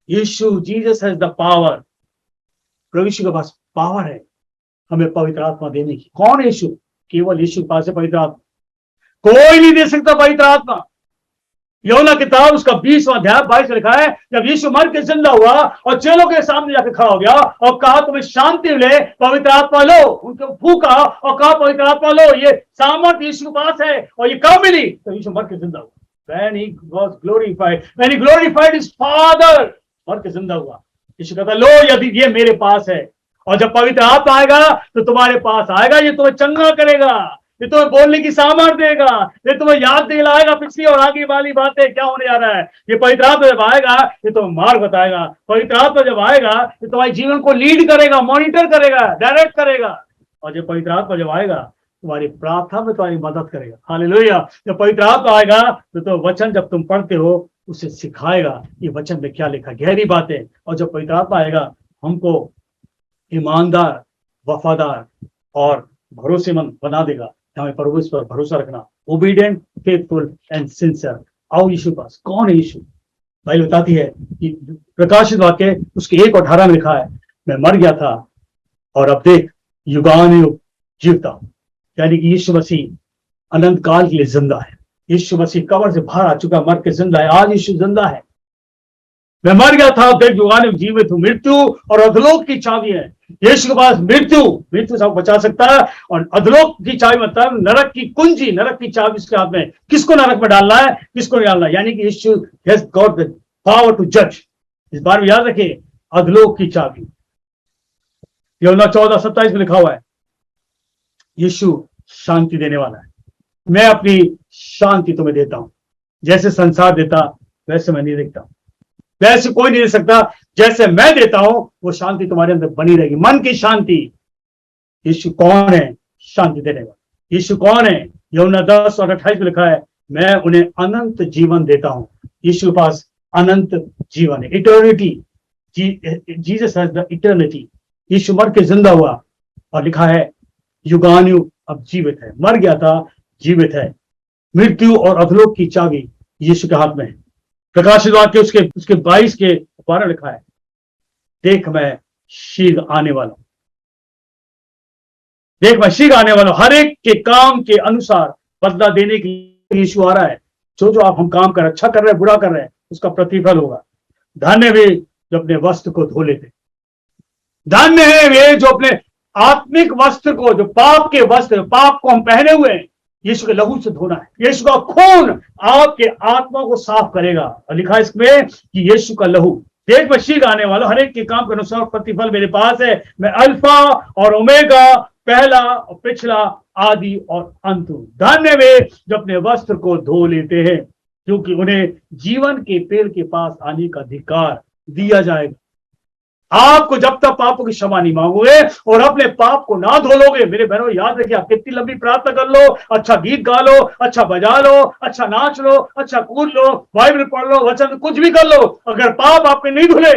यीशु, जीसस हैज द पावर। प्रभु यीशु के पास पावर है हमें पवित्र आत्मा देने की। कौन है यीशु? केवल यीशु के पास है पवित्र आत्मा, कोई नहीं दे सकता पवित्र आत्मा। यूहन्ना किताब उसका 20वां अध्याय 22 लिखा है, जब यीशु मर के जिंदा हुआ और चेलों के सामने जाकर खड़ा हो गया और कहा, तुम्हें शांति मिले, पवित्र आत्मा लो। उनको फूका और कहा, पवित्र आत्मा लो। ये सामर्थ यीशु के पास है। और ये कब मिली? तो यीशु मर के जिंदा हुआ। When he was glorified, when he glorified his father, मर के जिंदा हुआ। यीशु कहता, लो, यदि ये मेरे पास है, और जब पवित्र आत्मा आएगा तो तुम्हारे पास आएगा, ये तुम्हें चंगा करेगा, ये तुम्हें बोलने की सामर्थ देगा, ये तुम्हें याद दिलाएगा पिछली और आगे वाली बातें क्या होने जा रहा है। ये पवित्र आत्मा जब आएगा, ये तुम्हें मार्ग बताएगा। पवित्र आत्मा जब आएगा, ये तुम्हारे जीवन को लीड करेगा, मॉनिटर करेगा, डायरेक्ट करेगा। और जब पवित्र आत्मा जब आएगा, तुम्हारी प्रार्थना में तुम्हारी मदद करेगा। हालेलुया। जब पवित्र आत्मा आएगा तो वचन जब तुम पढ़ते हो, उसे सिखाएगा ये वचन में क्या लिखा, गहरी बातें। और जब पवित्र आत्मा आएगा, हमको ईमानदार, वफादार और भरोसेमंद बना देगा। हमें प्रभु पर भरोसा रखना, ओबीडिएंट, फेथफुल एंड सिंसियर। आओ यीशु पास। कौन है यीशु? बाइबल बताती है कि प्रकाशित वाक्य उसके 1:18 में लिखा है, मैं मर गया था और अब देख युगानुयुग जीवता हूं। यानी कि यीशु मसीह अनंत काल के लिए जिंदा है। यीशु मसीह कब्र से बाहर आ चुका, मर के जिंदा है। आज यीशु जिंदा है। मैं मर गया था, देख युगानुयुग जीवित हूं। मृत्यु और अधोलोक की चाबी है यीशु के पास। मृत्यु सब बचा सकता है, और अधोलोक की चाबी मतलब नरक की कुंजी, नरक की चाबी उसके हाथ में। किसको नरक में डालना है, किसको नहीं डालना है। यानी कि यीशु has got the power to जज। इस बार भी याद रखिए, अधोलोक की चाबी। यूहन्ना 14:27 में लिखा हुआ है, यीशु शांति देने वाला है। मैं अपनी शांति तुम्हें देता हूं, जैसे संसार देता वैसे मैं नहीं देता हूं। वैसे कोई नहीं दे सकता, जैसे मैं देता हूं वो शांति तुम्हारे अंदर बनी रहेगी, मन की शांति। यीशु कौन है? शांति देने वाला। यीशु कौन है? यूहन्ना 10:28 में लिखा है, मैं उन्हें अनंत जीवन देता हूं। यीशु के पास अनंत जीवन है, eternity. Jesus has the eternity. यीशु मर के जिंदा हुआ और लिखा है युगानुयुग अब जीवित है। मर गया था, जीवित है। मृत्यु और अधोलोक की चाबी यीशु के हाथ में है। प्रकाशित वाक्य उसके 22 के 12 लिखा है, देख मैं शीघ्र आने वाला हूं। देख मैं शीघ्र आने वाला हूं, हर एक के काम के अनुसार बदला देने के लिए यीशु आ रहा है। जो आप हम काम कर रहे हैं, अच्छा कर रहे हैं, बुरा कर रहे हैं, उसका प्रतिफल होगा। धन्य वे जो अपने वस्त्र को धो लेते, धन्य है वे जो अपने आत्मिक वस्त्र को, जो पाप के वस्त्र, पाप को हम पहने हुए हैं, यीशु के लहू से धोना है। यीशु का खून आपके आत्मा को साफ करेगा। और लिखा है इसमें कि यीशु का लहू, देख मैं शीघ्र आने वाला, हर एक के काम के अनुसार प्रतिफल मेरे पास है। मैं अल्फा और ओमेगा, पहला और पिछला, आदि और अंत हूं। धन्य वे जो अपने वस्त्र को धो लेते हैं, क्योंकि उन्हें जीवन के पेड़ के पास आने का अधिकार दिया जाएगा। आपको जब तक पापों की क्षमा नहीं मांगोगे और अपने पाप को ना धो लोगे, मेरे बहनों याद रखिए, आप कितनी लंबी प्रार्थना कर लो, अच्छा गीत गा लो, अच्छा बजा लो, अच्छा नाच लो, अच्छा कूद लो, बाइबल पढ़ लो, वचन कुछ भी कर लो, अगर पाप आपके नहीं धुले,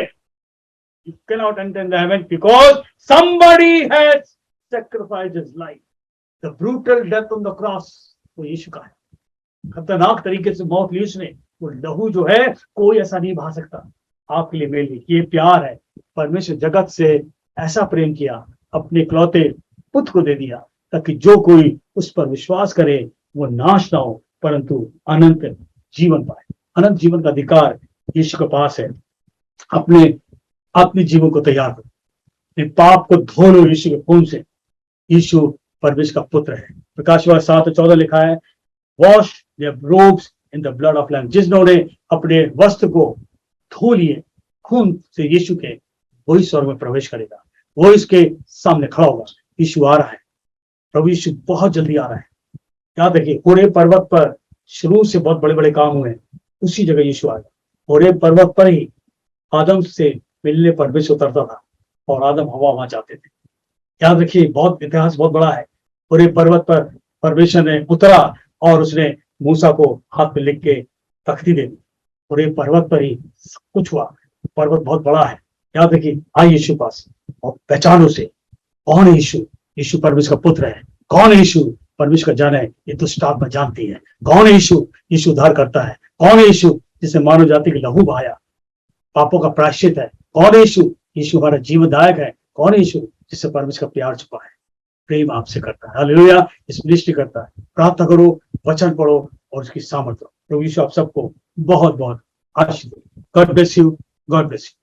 you cannot enter the heaven because somebody has sacrificed his life. The brutal death on the cross वो यीशु का है। खतरनाक तरीके से मौत ली उसने। वो लहू जो है कोई ऐसा नहीं बहा सकता आपके लिए, मेरे लिए। ये प्यार है। परमेश्वर जगत से ऐसा प्रेम किया, अपने इकलौते पुत्र को दे दिया, ताकि जो कोई उस पर विश्वास करे वो नाश ना हो परंतु अनंत जीवन पाए। अनंत जीवन का अधिकार यीशु के पास है। अपने जीवन को तैयार करो, पाप को धो लो यीशु के खून से। यीशु परमेश्वर का पुत्र है। प्रकाशित 7:14 लिखा है, wash their ropes in the blood of lamb. जिन्होंने अपने वस्त्र को धो लिए खून से यीशु के, वही स्वर्ग में प्रवेश करेगा, वो इसके सामने खड़ा होगा। यीशु आ रहा है, प्रभु यीशु बहुत जल्दी आ रहा है। याद रखिए, होरेब पर्वत पर शुरू से बहुत बड़े बड़े काम हुए, उसी जगह यीशु आएगा। होरेब पर्वत पर ही आदम से मिलने परमेश्वर उतरता था और आदम हवा वहां जाते थे। याद रखिए, बहुत इतिहास बहुत बड़ा है। होरेब पर्वत पर परमेश्वर ने उतरा और उसने मूसा को हाथ में लिख के तख्ती दे दी। होरेब पर्वत पर ही सब कुछ हुआ। पर्वत बहुत बड़ा है। याद रखिए, आए यीशु पास और पहचानो से कौन है यीशु। यीशु परमेश्वर का पुत्र है। कौन है यीशु? परमेश्वर का जन है। ये दुष्ट आत्मा जानती है। कौन है यीशु? यीशु उद्धार करता है। कौन है यीशु? जिसे मानव जाति के लहू बहाया, पापों का प्रायश्चित है। कौन है यीशु? यीशु हमारा जीवनदायक है। कौन है यीशु? जिससे परमेश्वर का प्यार छुपा है, प्रेम आपसे करता है। हालेलुया, इस मिनिस्ट्री करता है। प्रार्थना करो, वचन पढ़ो और उसकी सामर्थ्य। प्रभु यीशु आप सबको बहुत बहुत आशीष दे। God bless you, God bless you.